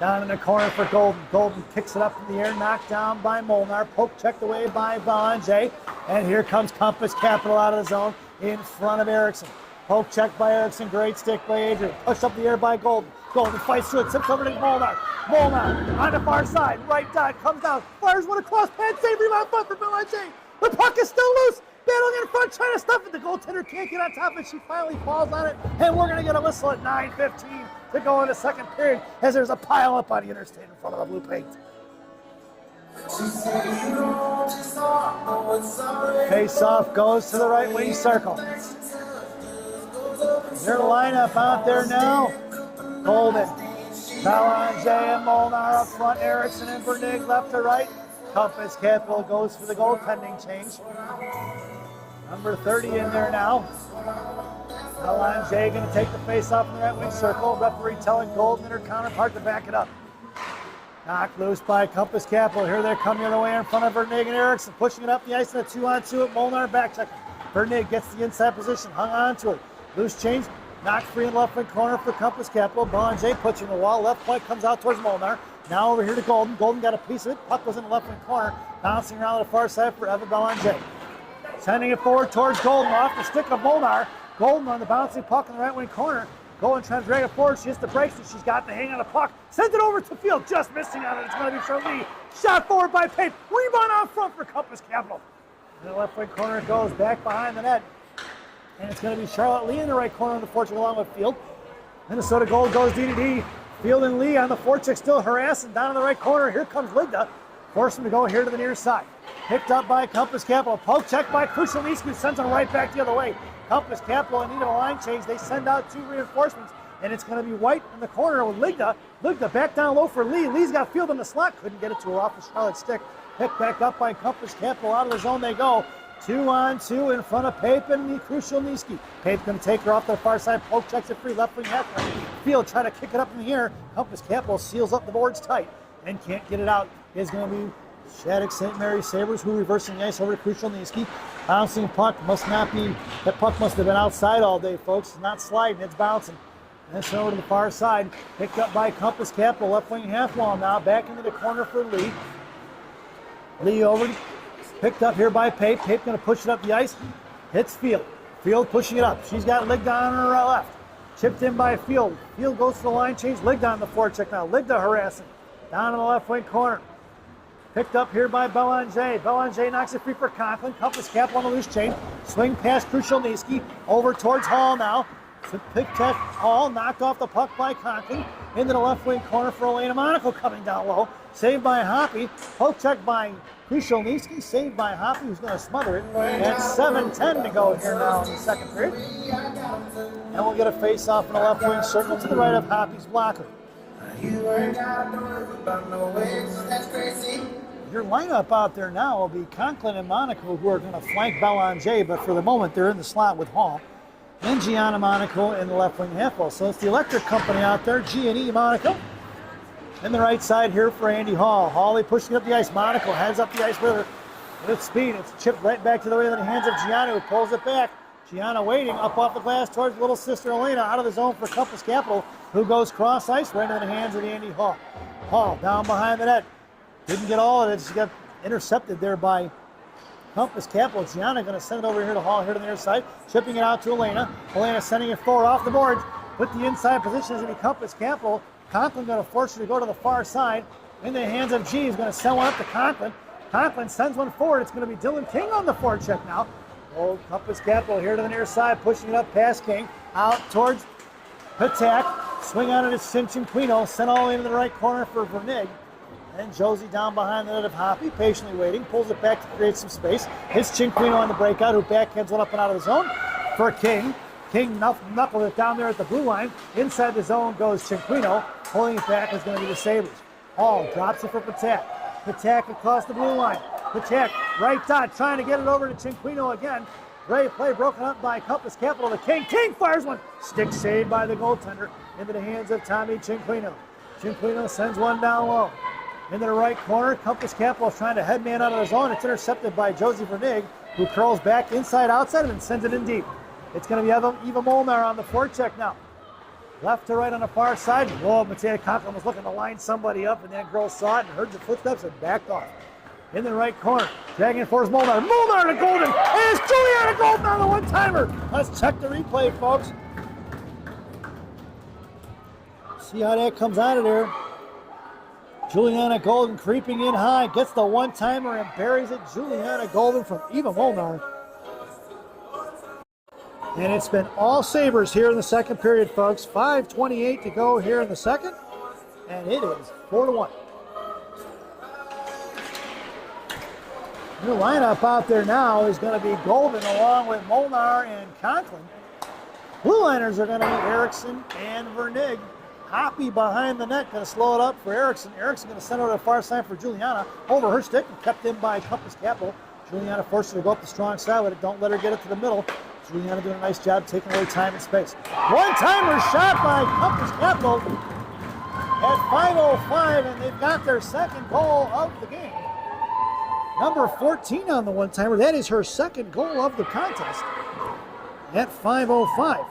Speaker 1: Down in the corner for Golden. Golden kicks it up in the air, knocked down by Molnar. Poke checked away by Belanger. And here comes Compass Capital out of the zone in front of Erickson. Poke checked by Erickson. Great stick by Adrian. Pushed up the air by Golden. Golden fights through it. Tips over to Molnar. Molnar on the far side. Right dot. Comes down. Fires one across. Pad save. Rebound front for Belanger. The puck is still loose. battling in front, trying to stuff it. The goaltender can't get on top of it. She finally falls on it, and we're going to get a whistle at 9:15 to go in the second period as there's a pile up on the interstate in front of the blue paint. Face-off goes to the right wing circle. Their lineup out there now. Golden, Belanger and Molnar up front. Erickson and Bernig left to right. Compass Capital goes for the goaltending change. Number 30 in there now. Belanger going to take the face-off in the right wing circle. Referee telling Golden and her counterpart to back it up. Knocked loose by Compass Capital. Here they come the other way in front of Bernig and Erickson, pushing it up the ice in a 2-on-2 at Molnar, back checking. Bernig gets the inside position, hung on to it. Loose change, knocked free in left wing corner for Compass Capital. Belanger pushing the wall, left point comes out towards Molnar. Now over here to Golden. Golden got a piece of it, puck was in the left wing corner, bouncing around to the far side for Evan Belanger. Sending it forward towards Golden, off the stick of Molnar. Golden on the bouncing puck in the right wing corner. Golden trying to drag it forward. She hits the brakes and she's got the hang on the puck. Sends it over to field, just missing on it. It's going to be for Lee. Shot forward by Pape. Rebound out front for Compass Capital. In the left wing corner it goes, back behind the net. And it's going to be Charlotte Lee in the right corner on the forecheck along with Field. Minnesota Gold goes D-to-D. Field and Lee on the forecheck still harassing down in the right corner. Here comes Ligda. Force him to go here to the near side. Picked up by Compass Capital. Poke check by Krushelnicki, who sends him right back the other way. Compass Capital in need of a line change. They send out 2 reinforcements, and it's going to be White in the corner with Ligda. Ligda back down low for Lee. Lee's got Field in the slot. Couldn't get it to her off the Charlotte stick. Picked back up by Compass Capital. Out of the zone they go. 2-on-2 in front of Pape and Krushelnicki. Pape going to take her off the far side. Poke checks it free. Left wing half. Field trying to kick it up in the air. Compass Capital seals up the boards tight and can't get it out. It's going to be Shattuck St. Mary Sabres, who reversing the ice over to Krushelnicki. Bouncing puck must not be, that puck must have been outside all day, folks. It's not sliding, it's bouncing. And it's over to the far side. Picked up by Compass Capital, left wing half wall now. Back into the corner for Lee. Lee over, picked up here by Pape. Pape going to push it up the ice. Hits Field. Field pushing it up. She's got Ligda on her left. Chipped in by Field. Field goes for the line change. Ligda on the forecheck now. Ligda harassing. Down in the left wing corner. Picked up here by Belanger. Belanger knocks it free for Conklin. Compass Capital on the loose chain. Swing past Krushelnicki. Over towards Hall now. Pick check. Hall knocked off the puck by Conklin. Into the left wing corner for Elena Monaco coming down low. Saved by Hoppy. Poke check by Krushelnicki. Saved by Hoppy, who's going to smother it. And 7:10 to go here now in the second period. And we'll get a face-off in the left wing circle to the right of Hoppy's blocker. Your lineup out there now will be Conklin and Monaco, who are going to flank Belanger, but for the moment they're in the slot with Hall. And Gianna Monaco in the left wing half wall. So it's the electric company out there, G&E Monaco. And the right side here for Andy Hall. Hawley pushing up the ice. Monaco heads up the ice with her. With speed, it's chipped right back to the way of the hands of Gianna, who pulls it back. Gianna waiting up off the glass towards little sister Elena, out of the zone for Compass Capital, who goes cross ice right into the hands of Andy Hall. Hall down behind the net. Didn't get all of it. She got intercepted there by Compass Capital. Gianna going to send it over here to Hall, here to the near side. Chipping it out to Elena. Elena sending it forward off the boards. Put the inside position is going to be Compass Capital. Conklin going to force her to go to the far side. Into the hands of G. He's going to send one up to Conklin. Conklin sends one forward. It's going to be Dylan King on the forecheck now. Old Compass Capital here to the near side, pushing it up past King. Out towards Patak. Swing on it at Cinquino. Sent all the way into the right corner for Vernig. And Josie down behind the net of Hoppy, patiently waiting, pulls it back to create some space. Hits Cinquino on the breakout, who backhands one up and out of the zone for King. King knuckled it down there at the blue line. Inside the zone goes Cinquino. Pulling it back is going to be the Sabres. Hall drops it for Patak. Patak across the blue line. Patak, right dot, trying to get it over to Cinquino again. Great play broken up by Compass Capital to King. King fires one. Stick saved by the goaltender into the hands of Tommy Cinquino. Cinquino sends one down low. Into the right corner, Compass Capital is trying to headman out of the zone. It's intercepted by Josie Vernig, who curls back inside, outside, and sends it in deep. It's going to be Eva Molnar on the forecheck now. Left to right on the far side. Whoa, Mattea Conklin was looking to line somebody up, and that girl saw it and heard the footsteps and backed off. In the right corner, dragging it forward Molnar. Molnar to Golden. And it's Juliana Golden on the one-timer. Let's check the replay, folks. See how that comes out of there. Juliana Golden creeping in high, gets the one-timer and buries it. Juliana Golden from Eva Molnar. And it's been all Sabres here in the second period, folks. 5:28 to go here in the second. And it is 4-1. New lineup out there now is going to be Golden along with Molnar and Conklin. Blue liners are going to be Erickson and Vernig. Hoppy behind the net, going to slow it up for Erickson. Erickson going to send it over to the far side for Juliana. Over her stick and kept in by Compass Capital. Juliana forced her to go up the strong side with it. Don't let her get it to the middle. Juliana doing a nice job taking away time and space. One-timer shot by Compass Capital at 5:05, and they've got their second goal of the game. Number 14 on the one-timer. That is her second goal of the contest at 5:05.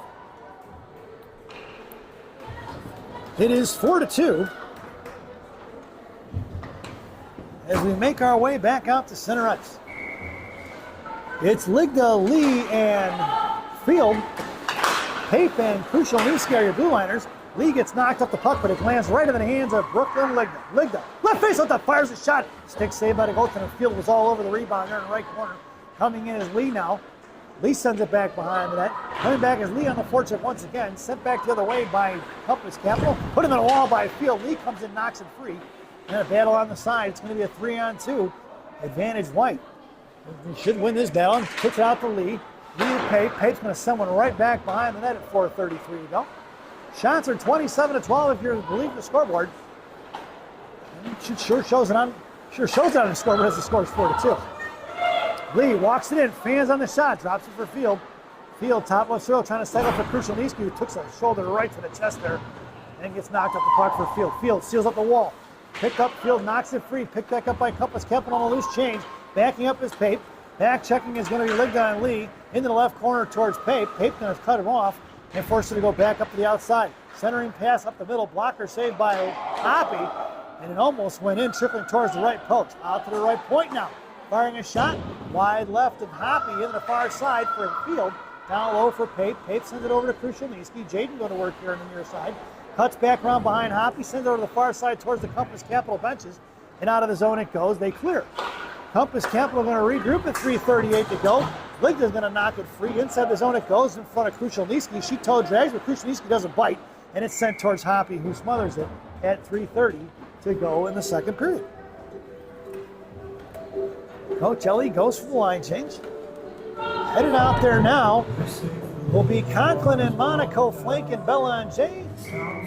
Speaker 1: It is 4-2 as we make our way back out to center ice. It's Ligda, Lee, and Field. Pape and Krushelnyski are your blue liners. Lee gets knocked off the puck, but it lands right in the hands of Brooklyn Ligda. Ligda, left face out, fires a shot. Stick saved by the goaltender. Field was all over the rebound there in the right corner. Coming in is Lee now. Lee sends it back behind the net. Coming back is Lee on the forecheck once again. Sent back the other way by Compass Capital. Put him in a wall by Field. Lee comes in, knocks it free. And a battle on the side. It's going to be a 3-on-2. Advantage White. He should win this battle. Puts it out to Lee. Lee to Pape. Pape's going to send one right back behind the net at 4:33 to go. Shots are 27-12 if you believe the scoreboard. And it sure shows it on the scoreboard as the score is 4-2. Lee walks it in, fans on the shot, drops it for Field. Field top left circle trying to settle for Krushelnyski, who took a shoulder right to the chest there and gets knocked off the puck for Field. Field seals up the wall. Picked up, Field knocks it free. Picked back up by Compass Capital on a loose change. Backing up is Pape. Back checking is going to be Ligda and Lee into the left corner towards Pape. Pape going to cut him off and force it to go back up to the outside. Centering pass up the middle. Blocker saved by Hoppy. And it almost went in, trickling towards the right post. Out to the right point now. Firing a shot wide left of Hoppy into the far side for Field. Down low for Pape. Pape sends it over to Krushelnyski. Jaden going to work here on the near side. Cuts back around behind Hoppy. Sends it over to the far side towards the Compass Capital benches. And out of the zone it goes. They clear. Compass Capital going to regroup at 3:38 to go. Ligda's going to knock it free. Inside the zone it goes in front of Krushelnyski. She toe drags, but Krushelnyski doesn't bite. And it's sent towards Hoppy, who smothers it at 3:30 to go in the second period. Coach Ellie goes for the line change. Headed out there now will be Conklin and Monaco flanking Belanger.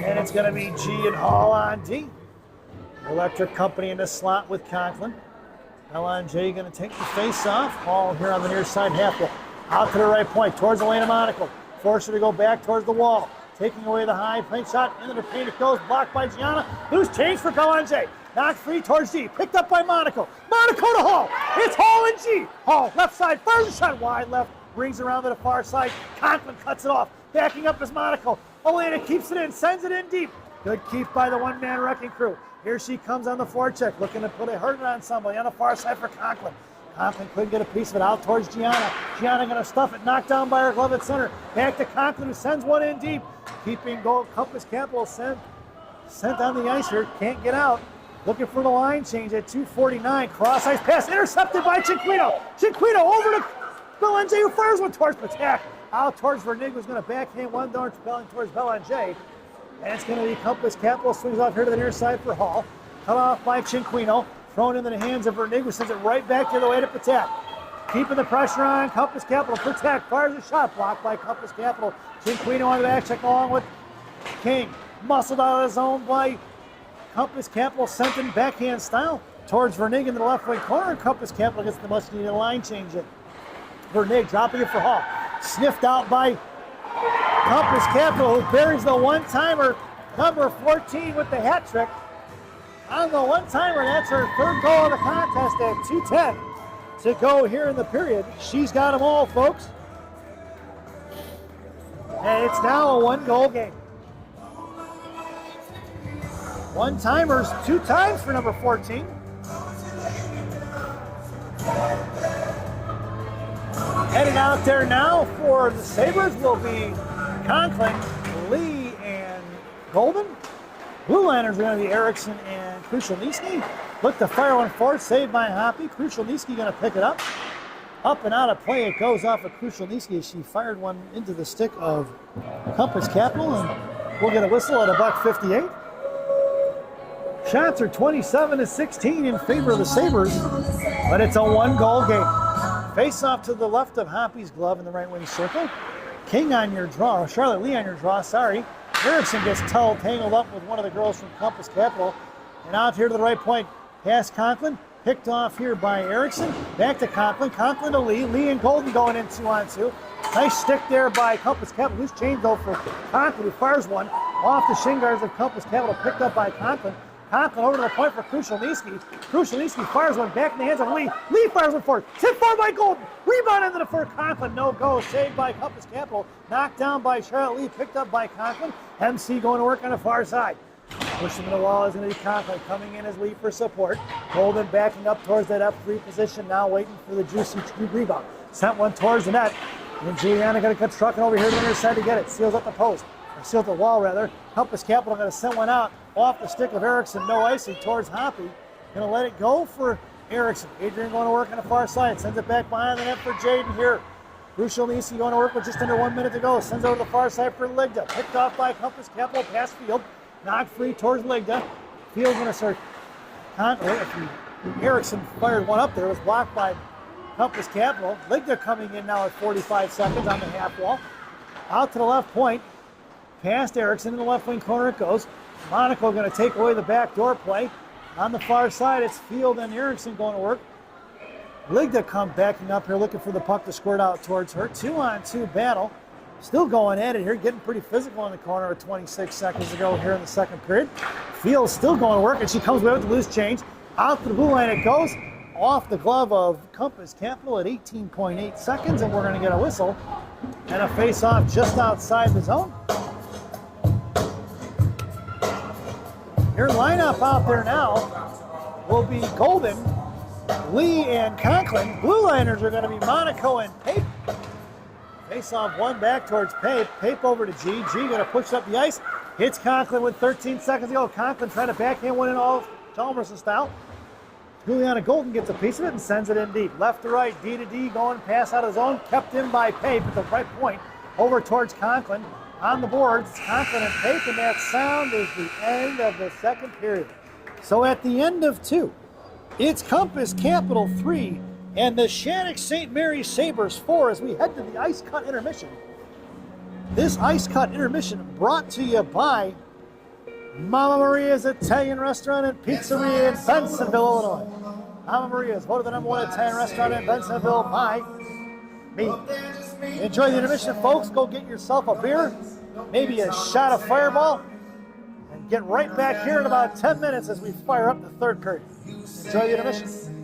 Speaker 1: And it's going to be G and Hall on D. Electric Company in the slot with Conklin. Belanger going to take the face off. Hall here on the near side half wall. Out to the right point towards the lane of Monaco. Force her to go back towards the wall. Taking away the high paint shot. Into the paint it goes. Blocked by Gianna. Loose change for Belanger. Knocked free towards G. Picked up by Monaco. Monaco to Hall. It's Hall and G. Hall left side. Fires a shot wide left. Brings around to the far side. Conklin cuts it off. Backing up is Monaco. Elena keeps it in. Sends it in deep. Good keep by the one-man wrecking crew. Here she comes on the forecheck. Looking to put a hurt on somebody on the far side for Conklin. Conklin couldn't get a piece of it out towards Gianna. Gianna going to stuff it. Knocked down by her glove at center. Back to Conklin who sends one in deep. Keeping goal. Compass Capital sent on the ice here. Can't get out. Looking for the line change at 2:49. Cross ice pass intercepted by Cinquino. Cinquino over to Belanger who fires one towards Patak. Out towards Vernig who's going to backhand one down towards Belanger. And it's going to be Compass Capital. Swings off here to the near side for Hall. Cut off by Cinquino. Thrown into the hands of Vernig who sends it right back the other way to Patak. Keeping the pressure on Compass Capital. Patak fires a shot. Blocked by Compass Capital. Cinquino on the back check along with King. Muscled out of the zone by Compass Capital, sent in backhand style towards Vernig into the left wing corner. Compass Capital gets the much needed line change in. Vernig dropping it for Hall. Sniffed out by Compass Capital, who buries the one-timer, number 14 with the hat trick. On the one-timer, that's her third goal of the contest at 2:10 to go here in the period. She's got them all, folks. And it's now a one-goal game. One-timers, 2 times for number 14. Heading out there now for the Sabres will be Conklin, Lee, and Golden. Blue liners are going to be Erickson and Krushelnyski. Look to fire one forward, saved by Hoppy. Krushelnyski going to pick it up. Up and out of play it goes off of Krushelnyski. She fired one into the stick of Compass Capital, and we'll get a whistle at $1.58. Shots are 27-16 in favor of the Sabres, but it's a one-goal game. Face off to the left of Hoppy's glove in the right wing circle. King on your draw, Charlotte Lee on your draw, sorry. Erickson gets tangled up with one of the girls from Compass Capital. And out here to the right point, past Conklin, picked off here by Erickson. Back to Conklin, Conklin to Lee. Lee and Golden going in 2-on-2. Nice stick there by Compass Capital. Loose change though for Conklin, who fires one off the shin guards of Compass Capital, picked up by Conklin. Conklin over to the point for Krushelnyski. Krushelnyski fires one back in the hands of Lee. Lee fires one forward. Tip forward by Golden. Rebound into the for Conklin. No go. Saved by Compass Capital. Knocked down by Charlotte Lee. Picked up by Conklin. MC going to work on the far side. Pushing the wall is going to be Conklin. Coming in as Lee for support. Golden backing up towards that F3 position. Now waiting for the juicy rebound. Sent one towards the net. And Juliana going to cut trucking over here to the near side to get it. Seals up the post. Or seals the wall rather. Compass Capital going to send one out. Off the stick of Erickson, no icing towards Hoppy. Going to let it go for Erickson. Adrian going to work on the far side. Sends it back behind the net for Jaden here. Krushelnyski going to work with just under 1 minute to go. Sends over to the far side for Ligda. Picked off by Compass Capital past Field. Knocked free towards Ligda. Field's going to start. Erickson fired one up there. It was blocked by Compass Capital. Ligda coming in now at 45 seconds on the half wall. Out to the left point. Past Erickson in the left wing corner it goes. Monaco going to take away the backdoor play. On the far side, it's Field and Erickson going to work. Ligda come backing up here looking for the puck to squirt out towards her. 2-on-2 battle. Still going at it here, getting pretty physical in the corner with 26 seconds to go here in the second period. Field still going to work, and she comes away with the loose change. Out to the blue line it goes. Off the glove of Compass Capital at 18.8 seconds, and we're going to get a whistle and a face-off just outside the zone. Your lineup out there now will be Golden, Lee, and Conklin. Blue liners are going to be Monaco and Pape. Face off one back towards Pape. Pape over to G. G going to push up the ice. Hits Conklin with 13 seconds to go. Conklin trying to backhand one in all Chalmers style. Juliana Golden gets a piece of it and sends it in deep. Left to right, D to D, going pass out of zone. Kept in by Pape at the right point. Over towards Conklin. On the boards, Conklin and Pape, and that sound is the end of the second period. So at the end of 2, it's Compass Capital 3 and the Shattuck St. Mary's Sabres 4 as we head to the Ice Cut intermission. This Ice Cut intermission brought to you by Mama Maria's Italian Restaurant and Pizzeria in Bensenville, Illinois. Mama Maria's voted the #1 Italian restaurant in Bensenville by me. Enjoy the intermission, folks. Go get yourself a beer, maybe a shot of Fireball, and get right back here in about 10 minutes as we fire up the third period. Enjoy the intermission.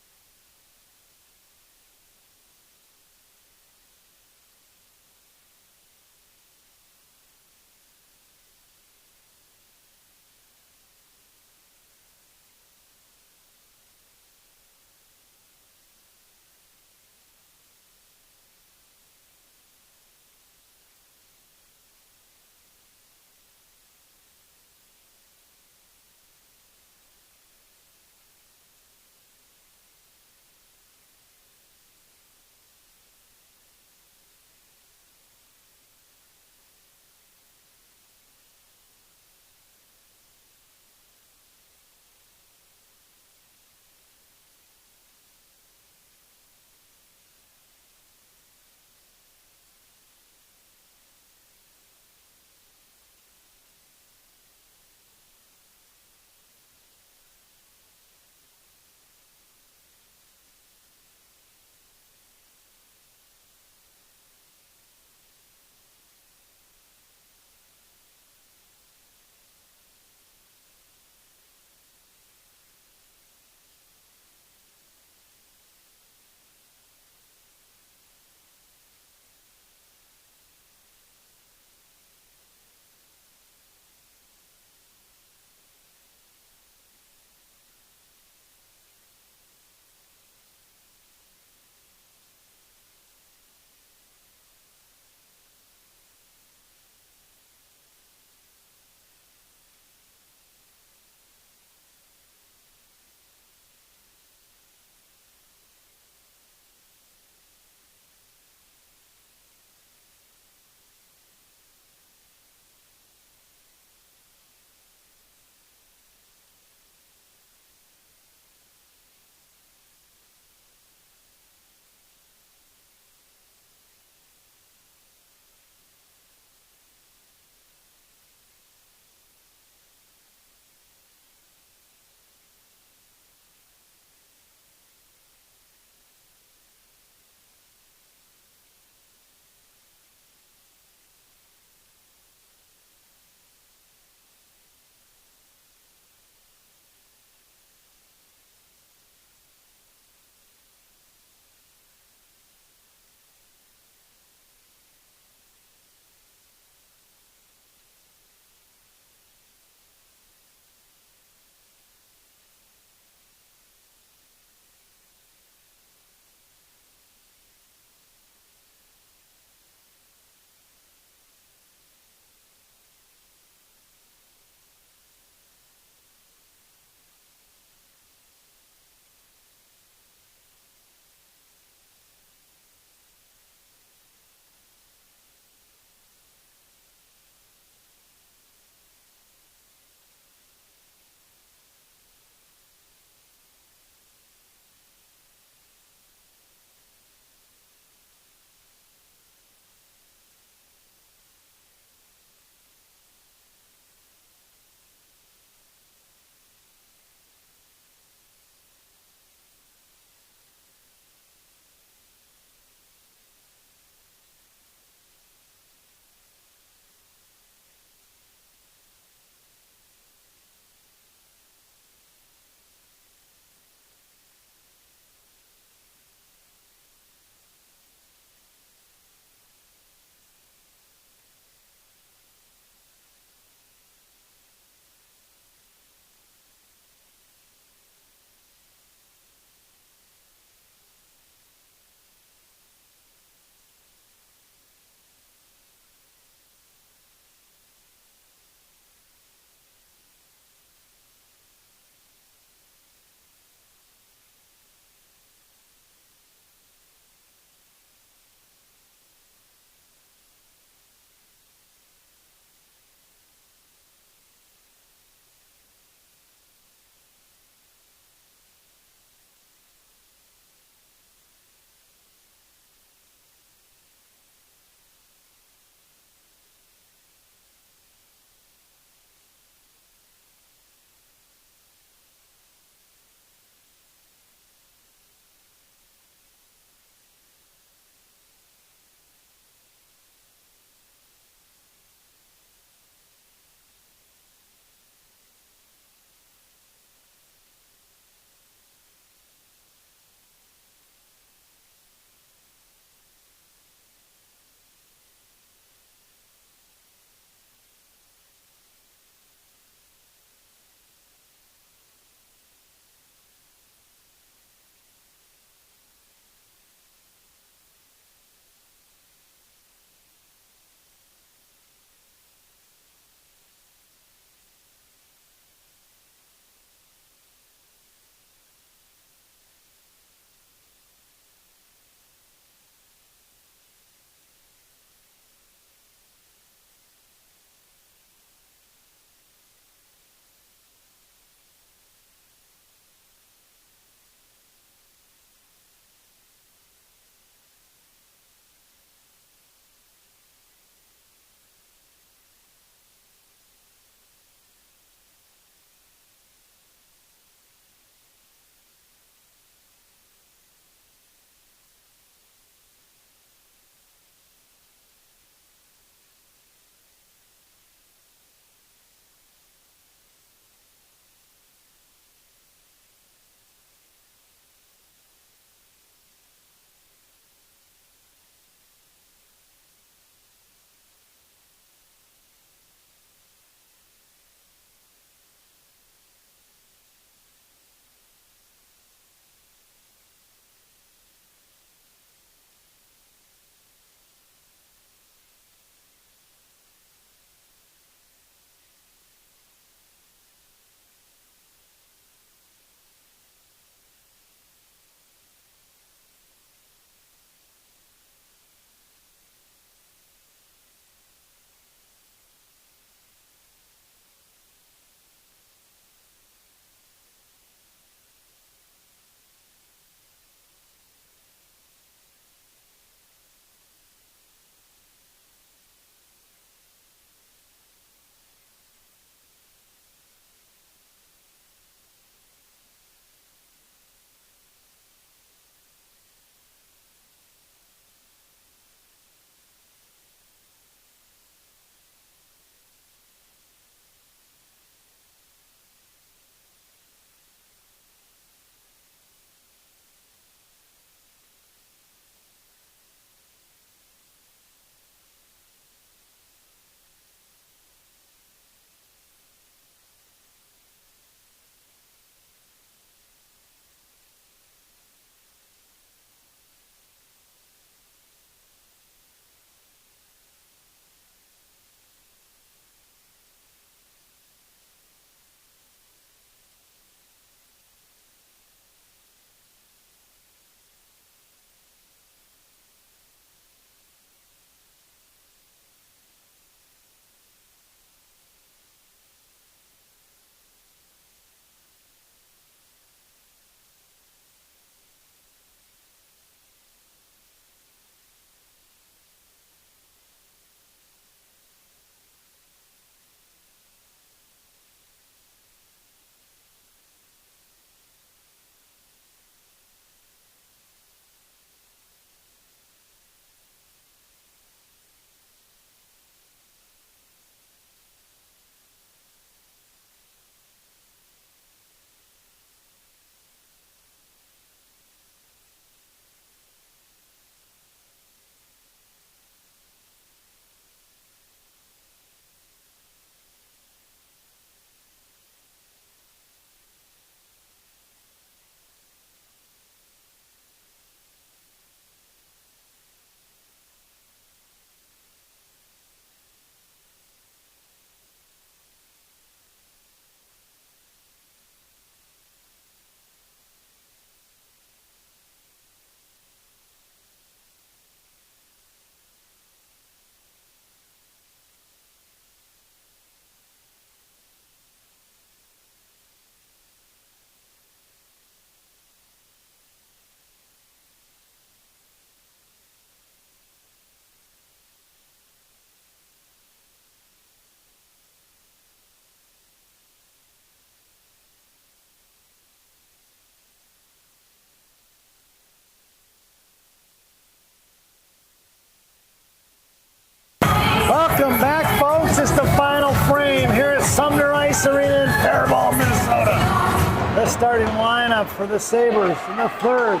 Speaker 1: starting lineup for the Sabres in the third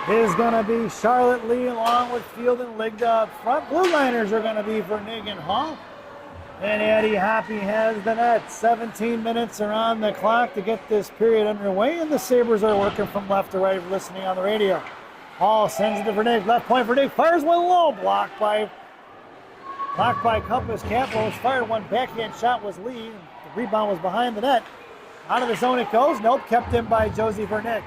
Speaker 1: is going to be Charlotte Lee along with Field and Ligda up front. Blue liners are going to be Vernig and Hall. And Eddie Hoppy has the net. 17 minutes are on the clock to get this period underway, and the Sabres are working from left to right, listening on the radio. Hall sends it to Vernig. Left point, Vernig fires one low. Blocked by Compass Capital. It's fired one backhand shot was Lee. The rebound was behind the net. Out of the zone it goes. Nope, kept in by Josie Vernig.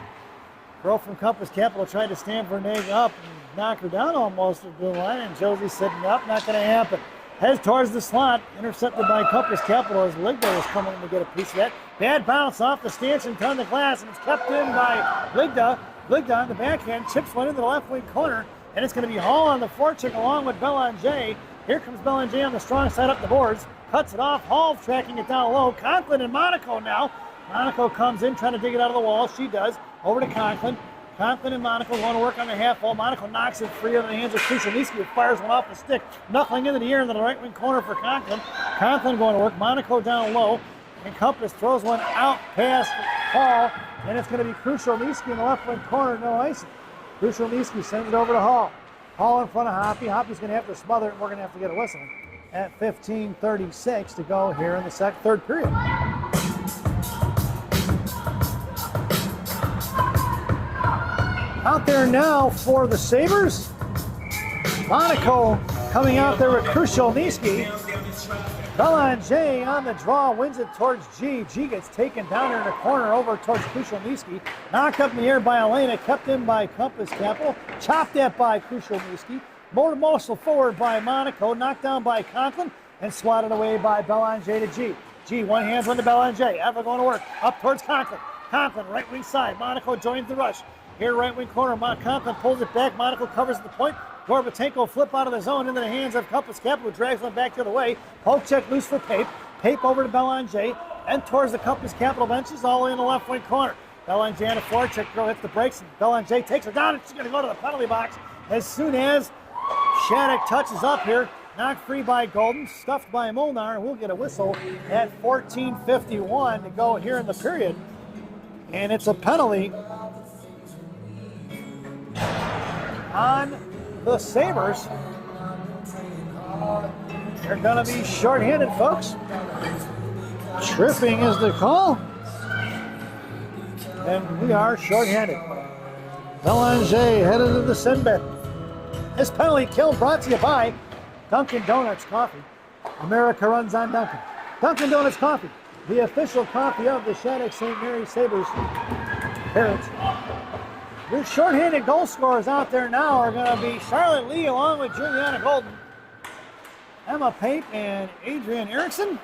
Speaker 1: Girl from Compass Capital tried to stand Vernig up and knock her down almost at the blue line, and Josie said, nope, not going to happen. Heads towards the slot, intercepted by Compass Capital as Ligda was coming in to get a piece of that. Bad bounce off the stanchion, ton of glass, and it's kept in by Ligda. Ligda on the backhand, chips one into the left wing corner, and it's going to be Hall on the forecheck along with Belanger. Here comes Belanger on the strong side up the boards, cuts it off. Hall tracking it down low. Conklin and Monaco now. Monaco comes in trying to dig it out of the wall. She does. Over to Conklin. Conklin and Monaco want to work on the half wall. Monaco knocks it free out of the hands of Krushelnyski, who fires one off the stick, knuckling into the air into the right wing corner for Conklin. Conklin going to work. Monaco down low. And Compass throws one out past Hall. And it's going to be Krushelnyski in the left wing corner. No icing. Krushelnyski sends it over to Hall. Hall in front of Hoppy. Hoppy's going to have to smother it, and we're going to have to get a whistle at 15:36 to go here in the third period. Out there now for the Sabres. Monaco coming out there with Krushelnyski. Belanger on the draw, wins it towards G. G gets taken down there in the corner over towards Krushelnyski. Knocked up in the air by Elena, kept in by Compass Capital. Chopped at by Krushelnyski. Motor forward by Monaco, knocked down by Conklin, and swatted away by Belanger to G. G, one hand on to Belanger. Ever going to work. Up towards Conklin. Conklin, right wing side. Monaco joins the rush. Here, right wing corner. Conklin pulls it back. Monaco covers the point. Gorbatenko flip out of the zone into the hands of Compass Capital, who drags one back the other way. Poke check loose for Pape. Pape over to Belanger and towards the Compass Capital benches, all in the left wing corner. Belanger on a forecheck. Girl hits the brakes, and Belanger takes her down, and she's going to go to the penalty box as soon as Shattuck touches up here. Knocked free by Golden, stuffed by Molnar, and we'll get a whistle at 14:51 to go here in the period. And it's a penalty on the Sabres. They're going to be shorthanded, folks. Tripping is the call. And we are shorthanded. Belanger headed to the sin bin. This penalty kill brought to you by Dunkin' Donuts Coffee. America runs on Dunkin'. Dunkin' Donuts Coffee, the official coffee of the Shattuck St. Mary Sabres parents. Your shorthanded goal scorers out there now are going to be Charlotte Lee along with Juliana Golden, Emma Pape, and Adrian Erickson.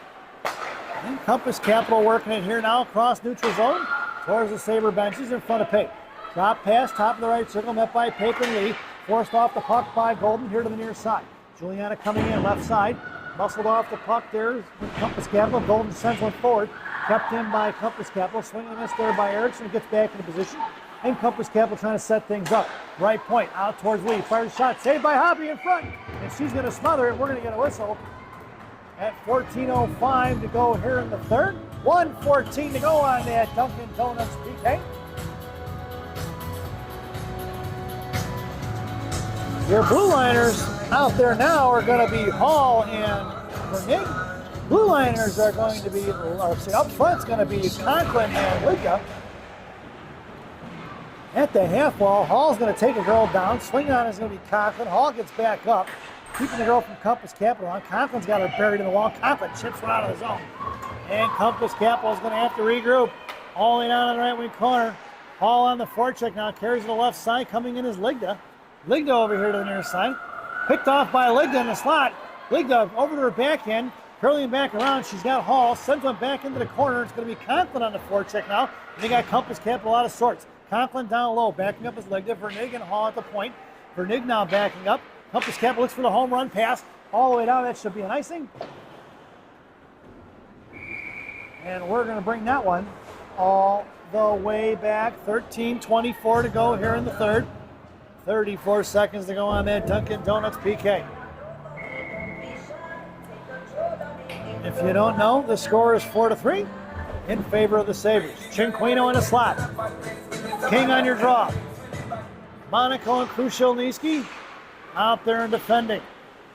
Speaker 1: And Compass Capital working it here now across neutral zone towards the Sabre benches in front of Pape. Drop pass, top of the right circle, met by Pape and Lee. Forced off the puck by Golden here to the near side. Juliana coming in left side. Muscled off the puck there with Compass Capital. Golden sends one forward. Kept in by Compass Capital. Swinging a miss there by Erickson. Gets back into position. And Compass Capital trying to set things up. Right point, out towards Lee. Fires a shot, saved by Hoppy in front. And she's going to smother it. We're going to get a whistle at 14:05 to go here in the third. 1:14 to go on that Dunkin' Donuts PK. Your blue liners out there now are going to be Hall and Vernig. Blue liners are going to be, up front's going to be Conklin and Ligda. At the half wall, Hall's going to take a girl down. Swinging on is going to be Conklin. Hall gets back up, keeping the girl from Compass Capital on. Conklin's got her buried in the wall. Conklin chips one out of the zone. And Compass Capital is going to have to regroup. All the way down on the right wing corner. Hall on the forecheck now, carries to the left side. Coming in is Ligda. Ligda over here to the near side. Picked off by Ligda in the slot. Ligda over to her backhand. Curling back around. She's got Hall. Sends one back into the corner. It's going to be Conklin on the forecheck now. And they got Compass Capital out of sorts. Conklin down low, backing up his Ligda. Vernig and Hall at the point. Vernig now backing up. Compass Capital looks for the home run pass. All the way down, that should be an icing. And we're going to bring that one all the way back. 13:24 to go here in the third. 34 seconds to go on that Dunkin' Donuts PK. If you don't know, the score is 4-3. in favor of the Sabres. Cinquino in a slot. King on your draw. Monaco and Krushelnyski out there and defending.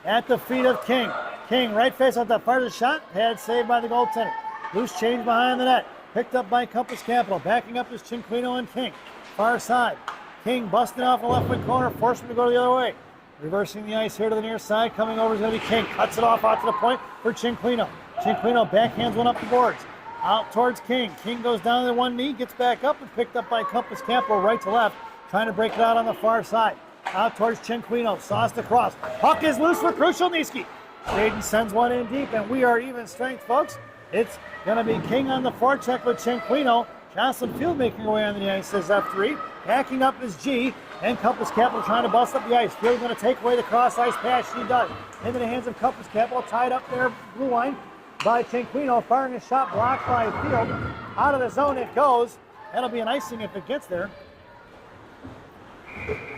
Speaker 1: At the feet of King. King right face off that part of the shot. Pad saved by the goaltender. Loose change behind the net. Picked up by Compass Capital. Backing up is Cinquino and King. Far side. King busting off the left wing corner. Forced him to go the other way. Reversing the ice here to the near side. Coming over is going to be King. Cuts it off out to the point for Cinquino. Cinquino backhands one up the boards. Out towards King. King goes down to one knee. Gets back up and picked up by Compass Capital right to left. Trying to break it out on the far side. Out towards Cinquino. Sauced across. Puck is loose for Krushelnyski. Jaden sends one in deep, and we are even strength, folks. It's going to be King on the forecheck with Cinquino. Jocelyn Field making away on the ice as F3. Backing up is G, and Compass Capital trying to bust up the ice. Field going to take away the cross ice pass. She does. Into the hands of Compass Capital. Tied up there, blue line by Cinquino. Firing a shot blocked by Field. Out of the zone it goes. That'll be an icing if it gets there.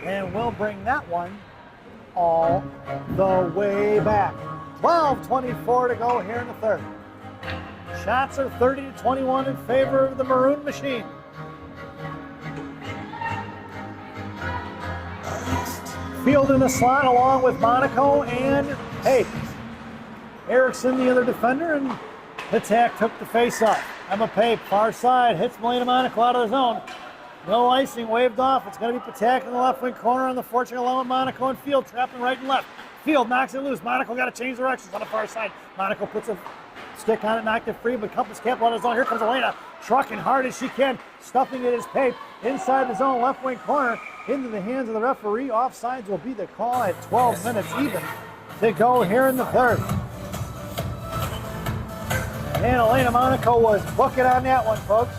Speaker 1: And we'll bring that one all the way back. 12:24 to go here in the third. Shots are 30-21 in favor of the Maroon Machine. Field in the slot along with Monaco and Pape. Erickson, the other defender, and Patak took the face-off. Emma Pape, far side, hits Melina Monaco out of the zone. No icing, waved off. It's going to be Patak in the left wing corner on the forecheck along with Monaco and Field, trapping right and left. Field knocks it loose. Monaco got to change directions on the far side. Monaco puts a stick on it, knocked it free, but Compass Capital on his own. Here comes Elena, trucking hard as she can, stuffing it as Pape inside the zone, left wing corner, into the hands of the referee. Offsides will be the call at 12 minutes even to go here in the third. And Elena Monaco was booking on that one, folks.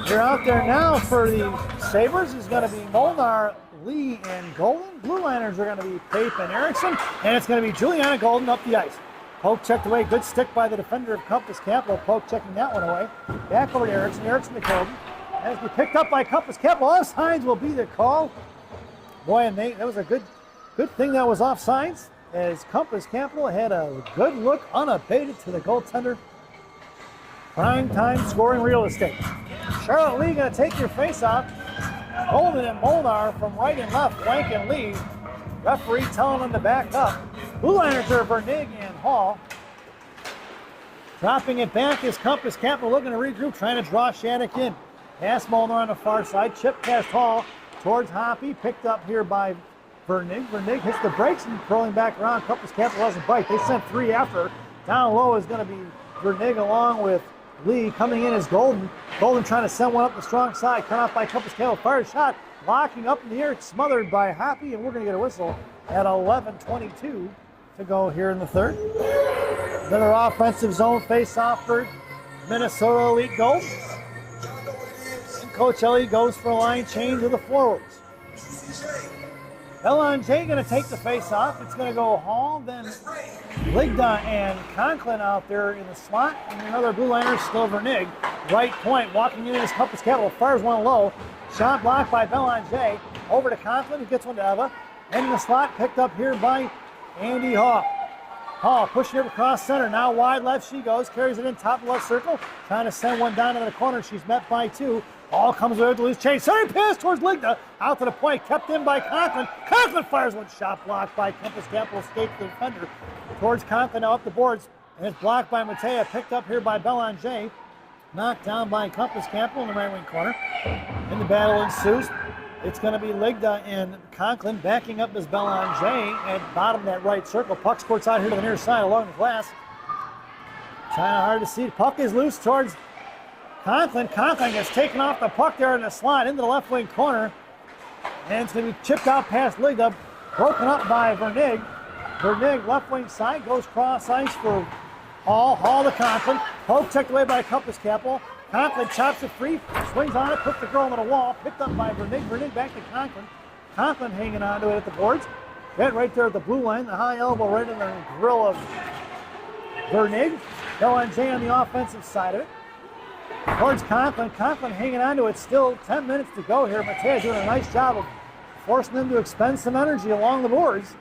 Speaker 1: You're out there now for the Sabres is going to be Molnar, Lee, and Golden. Blue Liners are going to be Pape and Erickson, and it's going to be Juliana Golden up the ice. Poke checked away. Good stick by the defender of Compass Capital. Poke checking that one away. Back over to Erickson. Erickson to Golden. As we picked up by Compass Capital, offsides will be the call. Boy, and that was a good thing that was offsides, as Compass Capital had a good look unabated to the goaltender. Prime time scoring real estate. Charlotte Lee going to take your face off. Golden and Molnar from right and left, flank and Lee. Referee telling them to back up. Blue Liners are Vernig and Hall. Dropping it back is Compass Capital looking to regroup, trying to draw Shattuck in. Pass Molnar on the far side. Chip past Hall towards Hoppy. Picked up here by Vernig. Vernig hits the brakes and curling back around. Compass Capital doesn't bite. They sent three after. Down low is going to be Vernig along with Lee. Coming in is Golden. Golden trying to send one up the strong side. Cut off by Compass Capital. Fire shot. Locking up in the air. It's smothered by Hoppy, and we're going to get a whistle at 11:22 to go here in the third. Another offensive zone face-off for Minnesota Elite Gold. And Coach Ellie goes for a line change with the forwards. Belanger going to take the face-off. It's going to go Hall, then Ligda and Conklin out there in the slot. And another blue liner, still Vernig. Right point, walking in his Compass Capital. Fires one low. Shot blocked by Belanger. Over to Conklin, who gets one to Eva. And in the slot, picked up here by Andy Hall. Hall pushing it across center. Now wide left she goes. Carries it in top left circle. Trying to send one down to the corner. She's met by two. Ball comes over to loose change. Sorry, pass towards Ligda. Out to the point. Kept in by Conklin. Conklin fires one shot blocked by Compass Capital. Escaped the defender. Towards Conklin now up the boards. And it's blocked by Matea. Picked up here by Belanger. Knocked down by Compass Capital in the right wing corner. And the battle ensues. It's going to be Ligda and Conklin backing up as Belanger at bottom of that right circle. Puck squirts out here to the near side along the glass. Trying hard to see. Puck is loose towards Conklin. Conklin gets taken off the puck there in the slot into the left wing corner. And it's going to be chipped out past Ligda. Broken up by Vernig. Vernig left wing side goes cross ice for Hall. Hall to Conklin. Poke checked away by Compass Capital. Conklin chops it free, swings on it, puts the girl on the wall, picked up by Vernig. Vernig back to Conklin. Conklin hanging on to it at the boards. Get right there at the blue line, the high elbow right in the grill of Vernig. Belanger on the offensive side of it. Towards Conklin. Conklin hanging on to it. Still 10 minutes to go here. Matea doing a nice job of forcing them to expend some energy along the boards.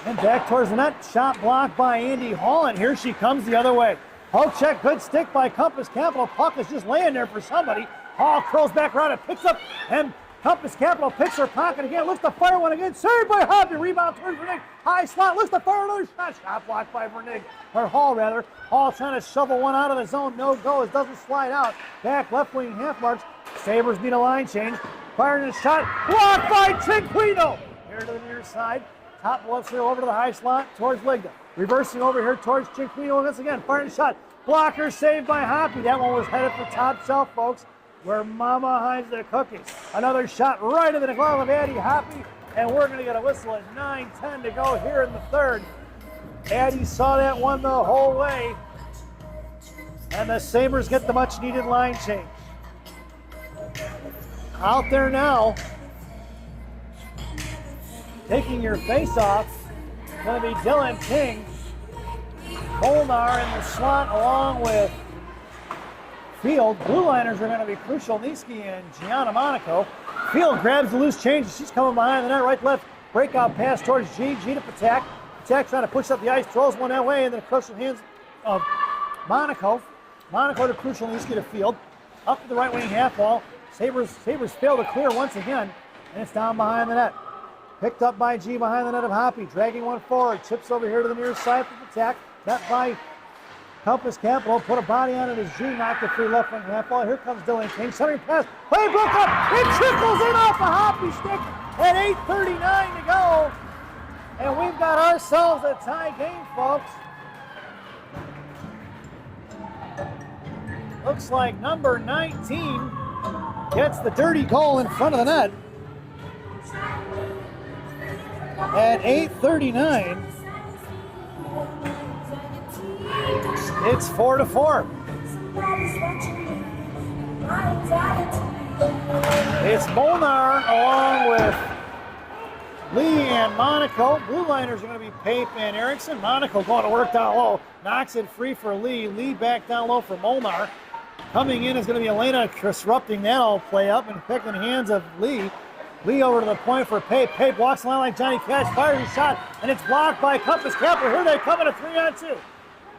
Speaker 1: And back towards the net. Shot blocked by Andy Hall, and here she comes the other way. Poke check, good stick by Compass Capital. Puck is just laying there for somebody. Hall curls back around and picks up, and Compass Capital picks her pocket again. Looks to fire one again. Saved by Hoppy. Rebound towards Vernig. High slot. Looks to fire another shot. Shot blocked by Vernig. Or Hall, rather. Hall trying to shovel one out of the zone. No go. It doesn't slide out. Back left wing half marks. Sabres need a line change. Firing a shot. Blocked by Cinquino. Here to the near side. Top left field over to the high slot towards Ligda. Reversing over here towards Cinquino once again. Firing a shot. Blocker saved by Hoppy. That one was headed for top shelf, folks, where Mama hides the cookies. Another shot right into the glove of Addie Hoppy, and we're going to get a whistle at 9:10 to go here in the third. Addie saw that one the whole way, and the Sabres get the much-needed line change. Out there now, taking your face off, going to be Dylan King. Molnar in the slot along with Field. Blue liners are going to be crucial. Niski and Gianna Monaco. Field grabs the loose change. She's coming behind the net. Right, left. Breakout pass towards G. G to Patak. Patak trying to push up the ice. Throws one that way. And then a crucial hands of Monaco. Monaco to crucial Niski to Field. Up to the right wing half wall. Sabres fail to clear once again. And it's down behind the net. Picked up by G behind the net of Hoppy. Dragging one forward. Chips over here to the near side for Patak. Met by Compass Capital, put a body on it as G knocked it free left wing half ball. Here comes Dylan King, centering pass. Play broke up. It trickles in off a Hoppy stick at 8:39 to go. And we've got ourselves a tie game, folks. Looks like number 19 gets the dirty goal in front of the net. At 8:39. It's 4-4. It's Molnar along with Lee and Monaco. Blue liners are going to be Pape and Erickson. Monaco going to work down low. Knocks it free for Lee. Lee back down low for Molnar. Coming in is going to be Elena disrupting that all play up and picking hands of Lee. Lee over to the point for Pape. Pape walks the line like Johnny Cash. Fires his shot, and it's blocked by Compass Capital. Here they come in a 3-on-2.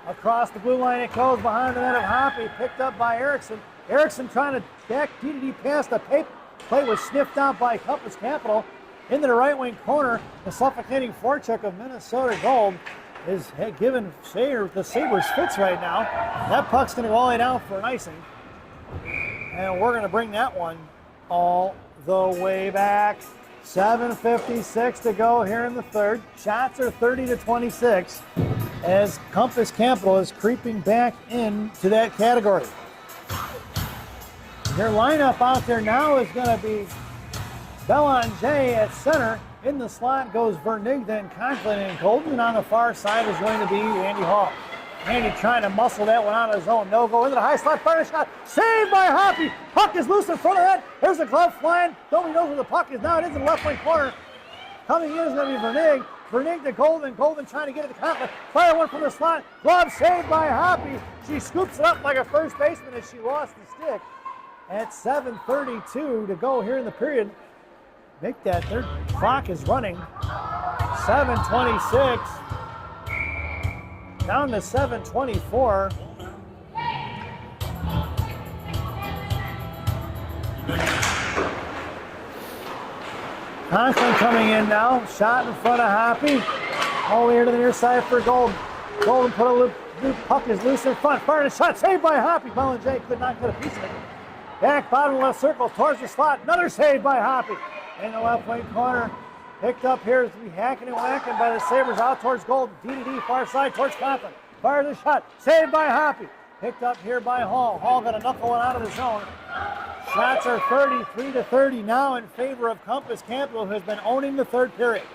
Speaker 1: Across the blue line it goes behind the net of Hoppy, picked up by Erickson. Erickson trying to back DDD past the Pape. Play was sniffed out by Compass Capital. Into the right wing corner, the suffocating forecheck of Minnesota Gold is giving the Sabres fits right now. That puck's going to go all the way down for an icing. And we're going to bring that one all the way back. 7:56 to go here in the third. Shots are 30-26. As Compass Capital is creeping back into that category. Their lineup out there now is going to be Belanger at center. In the slot goes Vernig, then Conklin, and Golden on the far side is going to be Andy Hall. Andy trying to muscle that one out of his own. No go into the high slot, fire shot, saved by Hoppy. Puck is loose in front of that. There's a glove flying. Nobody knows where the puck is now. It is in the left wing corner. Coming in is going to be Vernig. Vernig to Golden. Golden trying to get it to Conklin. Fire one from the slot. Glove saved by Hoppy. She scoops it up like a first baseman as she lost the stick. At 7:32 to go here in the period. Make that. Their clock is running. 7:26. Down to 7:24. Conklin coming in now. Shot in front of Hoppy. All the way here to the near side for Golden. Golden put a loop. Puck is loose in front. Firing a shot. Saved by Hoppy. Belanger could not get a piece of it. Back bottom left circle towards the slot. Another save by Hoppy. In the left wing corner. Picked up here is to be hacking and whacking by the Sabres out towards Golden. DDD far side towards Conklin. Fires a shot. Saved by Hoppy. Picked up here by Hall. Hall got a knuckle one out of the zone. Shots are 33-30 now in favor of Compass Capital, who has been owning the third period.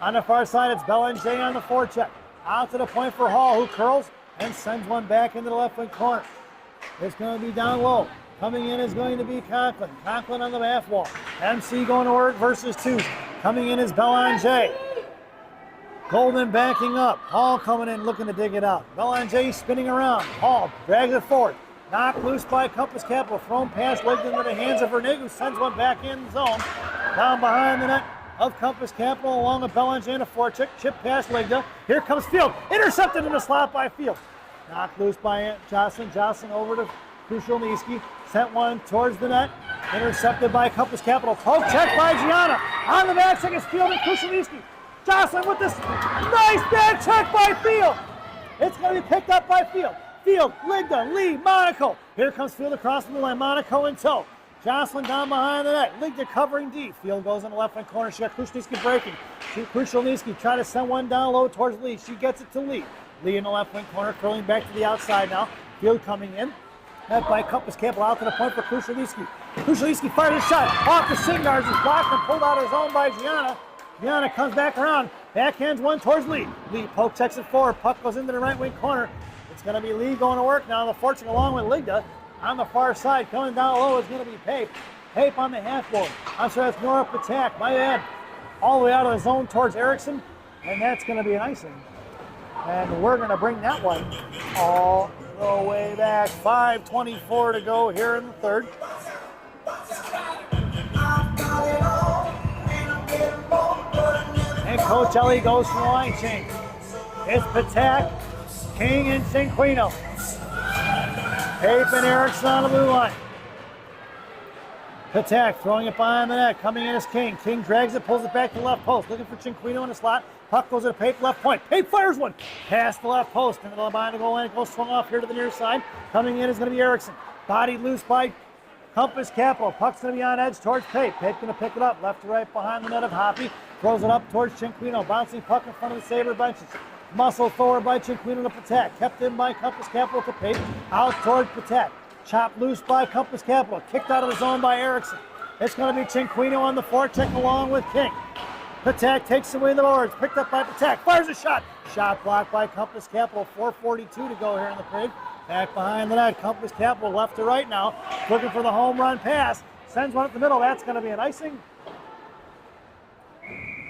Speaker 1: On the far side, it's Belanger on the forecheck. Out to the point for Hall, who curls and sends one back into the left wing corner. It's going to be down low. Coming in is going to be Conklin. Conklin on the half wall. MC going to work versus two. Coming in is Belanger. Golden backing up. Hall coming in looking to dig it out. Belanger spinning around. Hall drags it forward. Knocked loose by Compass Capital. Thrown past, legged into the hands of Vernig, who sends one back in the zone. Down behind the net. of Compass Capital along with Belanger and a forecheck. Chip past Ligda. Here comes Field. Intercepted in the slot by Field. Knocked loose by Jocelyn. Jocelyn over to Krushelnyski. Sent one towards the net. Intercepted by Compass Capital. Poke check by Gianna. On the back check is Field and Krushelnyski. Jocelyn with this nice back check by Field. It's going to be picked up by Field. Field, Ligda, Lee, Monaco. Here comes Field across the blue line. Monaco in tow. Jocelyn down behind the net. Ligda covering deep. Field goes in the left-hand corner. She got Krushelnyski breaking. Krushelnyski trying to send one down low towards Lee. She gets it to Lee. Lee in the left-wing corner, curling back to the outside now. Field coming in. Met by Compass Capital out to the point for Krushelnyski. Krushelnyski fires a shot off the shin guards. Is blocked and pulled out of his own by Gianna. Gianna comes back around. Backhands one towards Lee. Lee poke checks it forward. Puck goes into the right-wing corner. It's going to be Lee going to work now. The fortune along with Ligda. On the far side, coming down low is going to be Pape. Pape on the half board. I'm sorry, that's Nora Patak. My bad. All the way out of the zone towards Erickson. And that's going to be an icing. And we're going to bring that one all the way back. 5:24 to go here in the third. And Coach Ellie goes from the line change. It's Patak, King, and Cinquino. Pape and Erickson on the blue line. Patak throwing it behind the net. Coming in is King. King drags it, pulls it back to the left post. Looking for Cinquino in the slot. Puck goes to Pape, left point. Pape fires one. Past the left post. Into the behind the goal line. It goes swung off here to the near side. Coming in is going to be Erickson. Bodied loose by Compass Capital. Puck's going to be on edge towards Pape. Pape going to pick it up. Left to right behind the net of Hoppy. Throws it up towards Cinquino. Bouncing puck in front of the Sabre benches. Muscle forward by Cinquino to Patak. Kept in by Compass Capital to Pape. Out towards Patak. Chopped loose by Compass Capital. Kicked out of the zone by Erickson. It's going to be Cinquino on the forecheck along with King. Patak takes away the boards. Picked up by Patak. Fires a shot. Shot blocked by Compass Capital. 4:42 to go here in the period. Back behind the net. Compass Capital left to right now. Looking for the home run pass. Sends one up the middle. That's going to be an icing.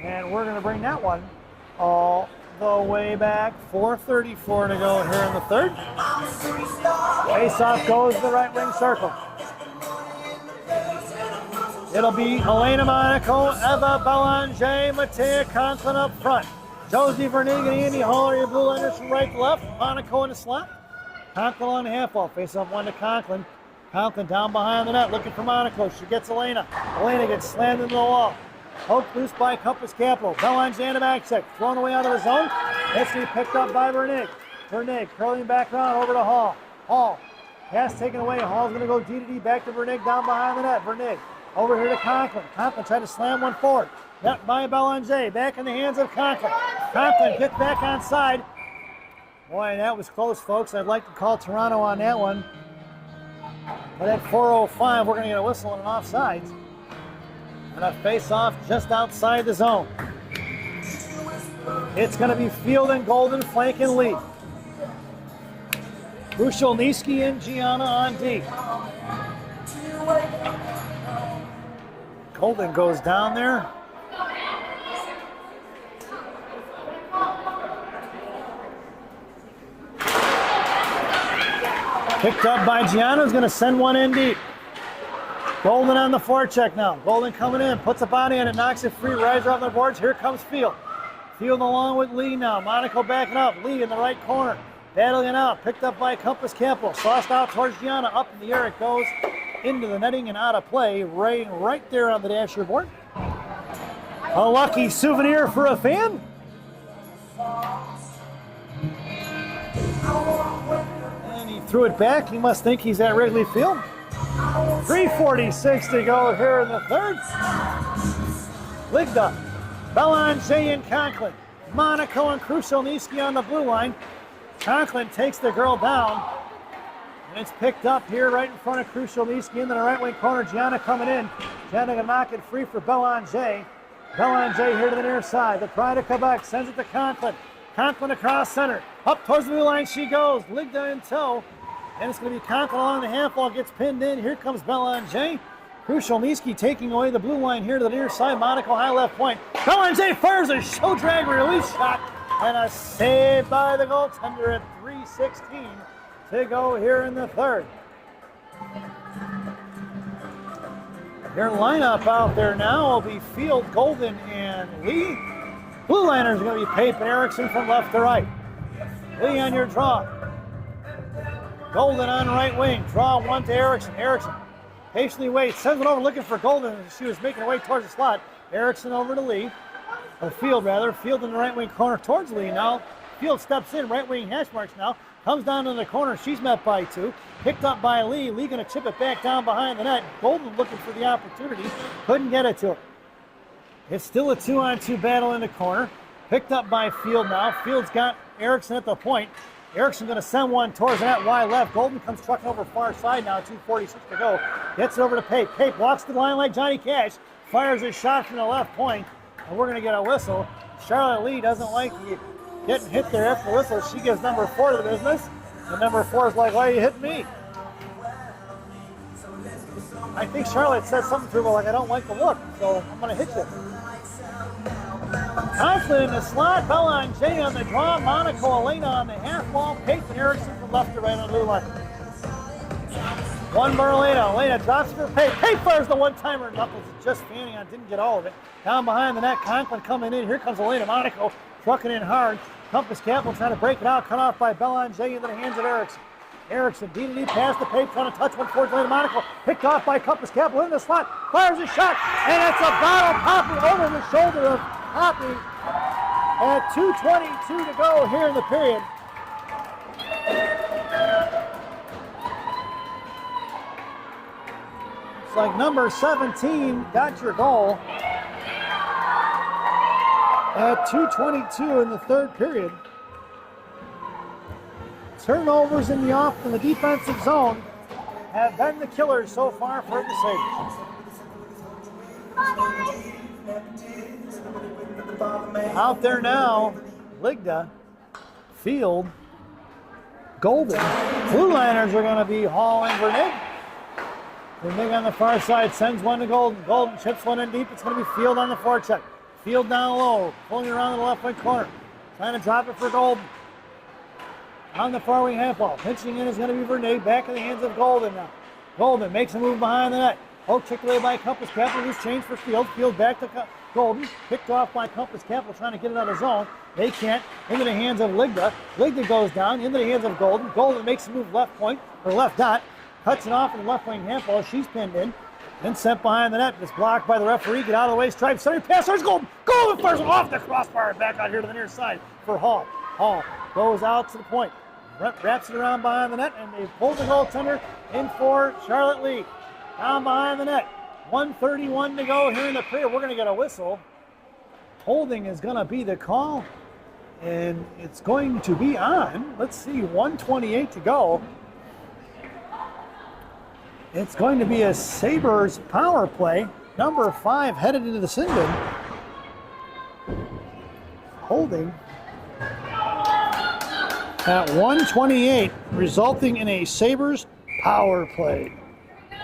Speaker 1: And we're going to bring that one all the way back. 4:34 to go here in the third. Face-off goes to the right wing circle. It'll be Elena Monaco, Eva Belanger, Matea Conklin up front. Josie Vernig and Andy Hall are your blue liners from right to left. Monaco in the slot. Conklin on the half-wall. Face-off one to Conklin. Conklin down behind the net looking for Monaco. She gets Elena. Elena gets slammed into the wall. Poked loose by Compass Capital. Belanger and a back check. Thrown away out of the zone. It's to be picked up by Vernig. Vernig curling back around over to Hall. Hall. Pass taken away. Hall's going to go D to D back to Vernig down behind the net. Vernig over here to Conklin. Conklin tried to slam one forward. Met by Belanger. Back in the hands of Conklin. Conklin gets back on side. Boy, that was close, folks. I'd like to call Toronto on that one. But at 4:05, we're going to get a whistle and an offsides. And a face-off just outside the zone. It's going to be Field and Golden flanking lead. Krushelnyski and Gianna on D. Golden goes down there. Picked up by Gianna, who's going to send one in deep. Golden on the forecheck now. Golden coming in, puts a body on it, knocks it free, rides off the boards. Here comes Field. Field along with Lee now. Monaco backing up. Lee in the right corner. Battling out. Picked up by Compass Capital. Sauced out towards Gianna. Up in the air it goes. Into the netting and out of play. Right there on the dasher board. A lucky souvenir for a fan. And he threw it back. He must think he's at Wrigley Field. 3:46 to go here in the third. Ligda, Belanger and Conklin. Monaco and Krushelnyski on the blue line. Conklin takes the girl down. And it's picked up here right in front of Krushelnyski into the right wing corner. Gianna coming in. Gianna gonna knock it free for Belanger. Belanger here to the near side. The pride of Quebec sends it to Conklin. Conklin across center. Up towards the blue line she goes. Ligda in tow. And it's going to be Conklin along the half wall, gets pinned in. Here comes Belanger. Krushelnyski taking away the blue line here to the near side. Monaco high left point. Belanger fires a show drag release shot. And a save by the goaltender at 3:16 to go here in the third. Their lineup out there now will be Field, Golden, and Lee. Blue liners are going to be Pape and Erickson from left to right. Lee on your draw. Golden on right wing. Draw one to Erickson. Erickson patiently waits. Sends it over looking for Golden. She was making her way towards the slot. Erickson over to Lee. Or Field, rather. Field in the right wing corner towards Lee now. Field steps in. Right wing hash marks now. Comes down in the corner. She's met by two. Picked up by Lee. Lee going to chip it back down behind the net. Golden looking for the opportunity. Couldn't get it to her. It's still a 2-on-2 battle in the corner. Picked up by Field now. Field's got Erickson at the point. Erickson going to send one towards the net wide left. Golden comes trucking over far side now. 2:46 to go. Gets it over to Pape. Pape walks to the line like Johnny Cash. Fires a shot from the left point. And we're going to get a whistle. Charlotte Lee doesn't like getting hit there after the whistle. She gives number 4 to the business. And number 4 is like, why are you hitting me? I think Charlotte said something to her like, I don't like the look, so I'm going to hit you. Conklin in the slot, Bella and Jay on the draw, Monaco, Elena on the half wall, Pape and Erickson from left to right on the blue line. One more Elena. Elena drops for Pape. Pape fires the one-timer. Knuckles just fanning on, didn't get all of it. Down behind the net, Conklin coming in. Here comes Elena. Monaco trucking in hard. Compass Capital trying to break it out, cut off by Bella and Jay into the hands of Erickson. Erickson, D-to-D pass to Pape, trying to touch one towards Elena Monaco. Picked off by Compass Capital in the slot. Fires a shot, and it's a bottle popping over the shoulder of Poppy at 2:22 to go here in the period. It's like number 17 got your goal at 2:22 in the third period. Turnovers in the defensive zone have been the killers so far for the Sabres. Out there now, Ligda, Field, Golden. Blue liners are going to be Hall and Vernig. Vernig on the far side sends one to Golden. Golden chips one in deep. It's going to be Field on the forecheck. Field down low, pulling around the left wing corner. Trying to drop it for Golden. On the far wing half wall. Pinching in is going to be Vernig. Back in the hands of Golden now. Golden makes a move behind the net. Poke checked away by Compass Capital. Loose change for Field. Field back to Golden. Picked off by Compass Capital trying to get it out of zone. They can't. Into the hands of Ligda. Ligda goes down. Into the hands of Golden. Golden makes a move left point, or left dot. Cuts it off in the left wing handball. She's pinned in. Then sent behind the net. It's blocked by the referee. Get out of the way. Stripe. Center pass. There's Golden. Golden fires off the crossbar and back out here to the near side for Hall. Hall goes out to the point. Wraps it around behind the net, and they pull the goaltender in for Charlotte Lee. Down behind the net. 1:31 to go here in the period. We're going to get a whistle. Holding is going to be the call, and it's going to be on. Let's see, 1:28 to go. It's going to be a Sabres power play. Number 5 headed into the sin bin. Holding at 1:28, resulting in a Sabres power play.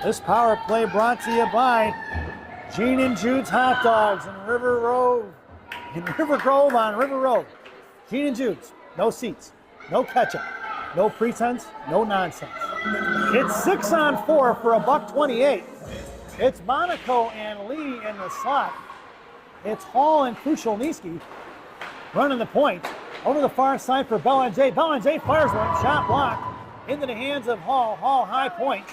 Speaker 1: This power play brought to you by Gene and Jude's Hot Dogs in River Grove on River Road. Gene and Jude's, no seats, no ketchup, no pretense, no nonsense. It's 6-on-4 for $1.28. It's Monaco and Lee in the slot. It's Hall and Krushelnyski running the point. Over the far side for Belanger. Belanger fires one, shot blocked into the hands of Hall. Hall high point.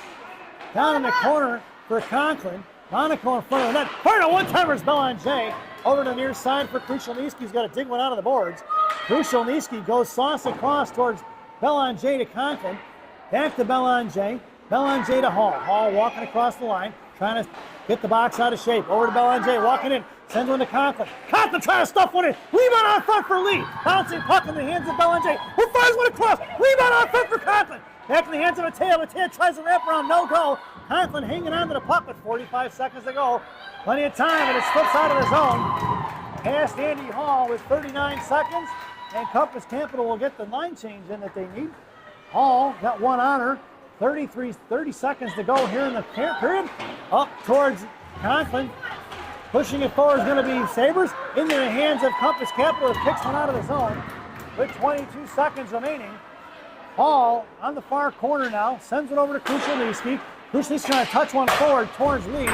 Speaker 1: Down in the corner for Conklin. Monaco in front of the net. Fired a one-timer's Belanger. Over to the near side for Krushelnyski. He's got to dig one out of the boards. Krushelnyski goes sauce across towards Belanger to Conklin. Back to Belanger. Belanger to Hall. Hall walking across the line. Trying to get the box out of shape. Over to Belanger. Walking in. Sends one to Conklin. Conklin trying to stuff one in. Rebound on front for Lee. Bouncing puck in the hands of Belanger. Who fires one across? Rebound on front for Conklin. Back in the hands of Mateo. Mateo tries to wrap around. No go. Conklin hanging on to the puck with 45 seconds to go. Plenty of time, and it slips out of the zone. Past Andy Hall with 39 seconds. And Compass Capital will get the line change in that they need. Hall got one on her. 30 seconds to go here in the period. Up towards Conklin. Pushing it forward is going to be Sabres. Into the hands of Compass Capital as kicks one out of the zone with 22 seconds remaining. Hall on the far corner now. Sends it over to Krushelnyski. Krushelnyski's going to touch one forward towards Lee.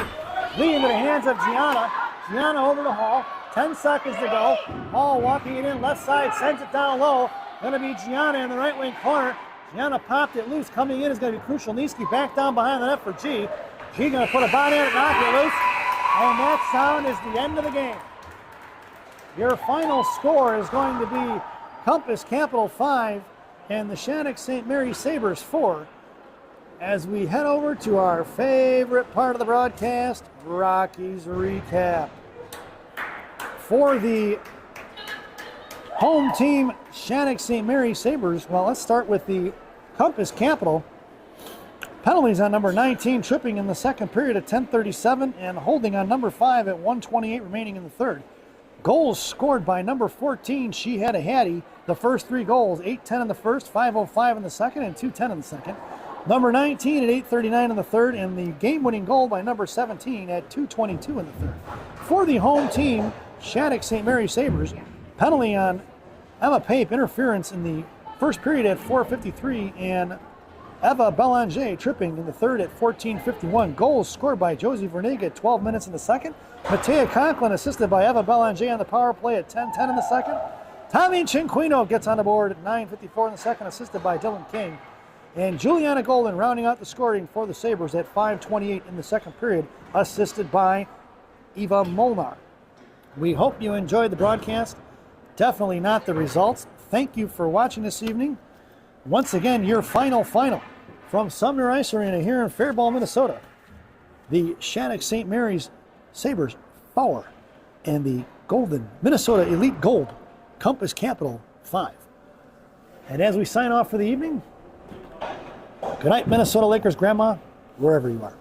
Speaker 1: Lee into the hands of Gianna. Gianna over to Hall. 10 seconds to go. Hall walking it in left side, sends it down low. Going to be Gianna in the right wing corner. Gianna popped it loose. Coming in is going to be Crucial. Niski back down behind the net for G. G going to put a body on it, knock it loose. And that sound is the end of the game. Your final score is going to be Compass Capital 5 and the Shattuck St. Mary Sabres 4. As we head over to our favorite part of the broadcast, Rockies Recap. For the home team, Shattuck St. Mary Sabres, well, let's start with the Compass Capital. Penalties on number 19, tripping in the second period at 10:37 and holding on number 5 at 1:28 remaining in the third. Goals scored by number 14, She Had a Hattie. The first 3 goals, 8:10 in the first, 5:05 in the second, and 2:10 in the second. Number 19 at 8:39 in the third, and the game-winning goal by number 17 at 2:22 in the third. For the home team, Shattuck St. Mary Sabres, penalty on Emma Pape, interference in the first period at 4:53, and Eva Belanger tripping in the third at 14:51. Goals scored by Josie Verniga at 12 minutes in the second. Matea Conklin assisted by Eva Belanger on the power play at 10:10 in the second. Tommy Cinquino gets on the board at 9:54 in the second, assisted by Dylan King. And Juliana Golden rounding out the scoring for the Sabres at 5:28 in the second period, assisted by Eva Molnar. We hope you enjoyed the broadcast. Definitely not the results. Thank you for watching this evening. Once again, your final from Sumner Ice Arena here in Faribault, Minnesota. The Shattuck St. Mary's Sabres 4 and the Golden Minnesota Elite Gold Compass Capital 5. And as we sign off for the evening, good night, Minnesota Lakers grandma, wherever you are.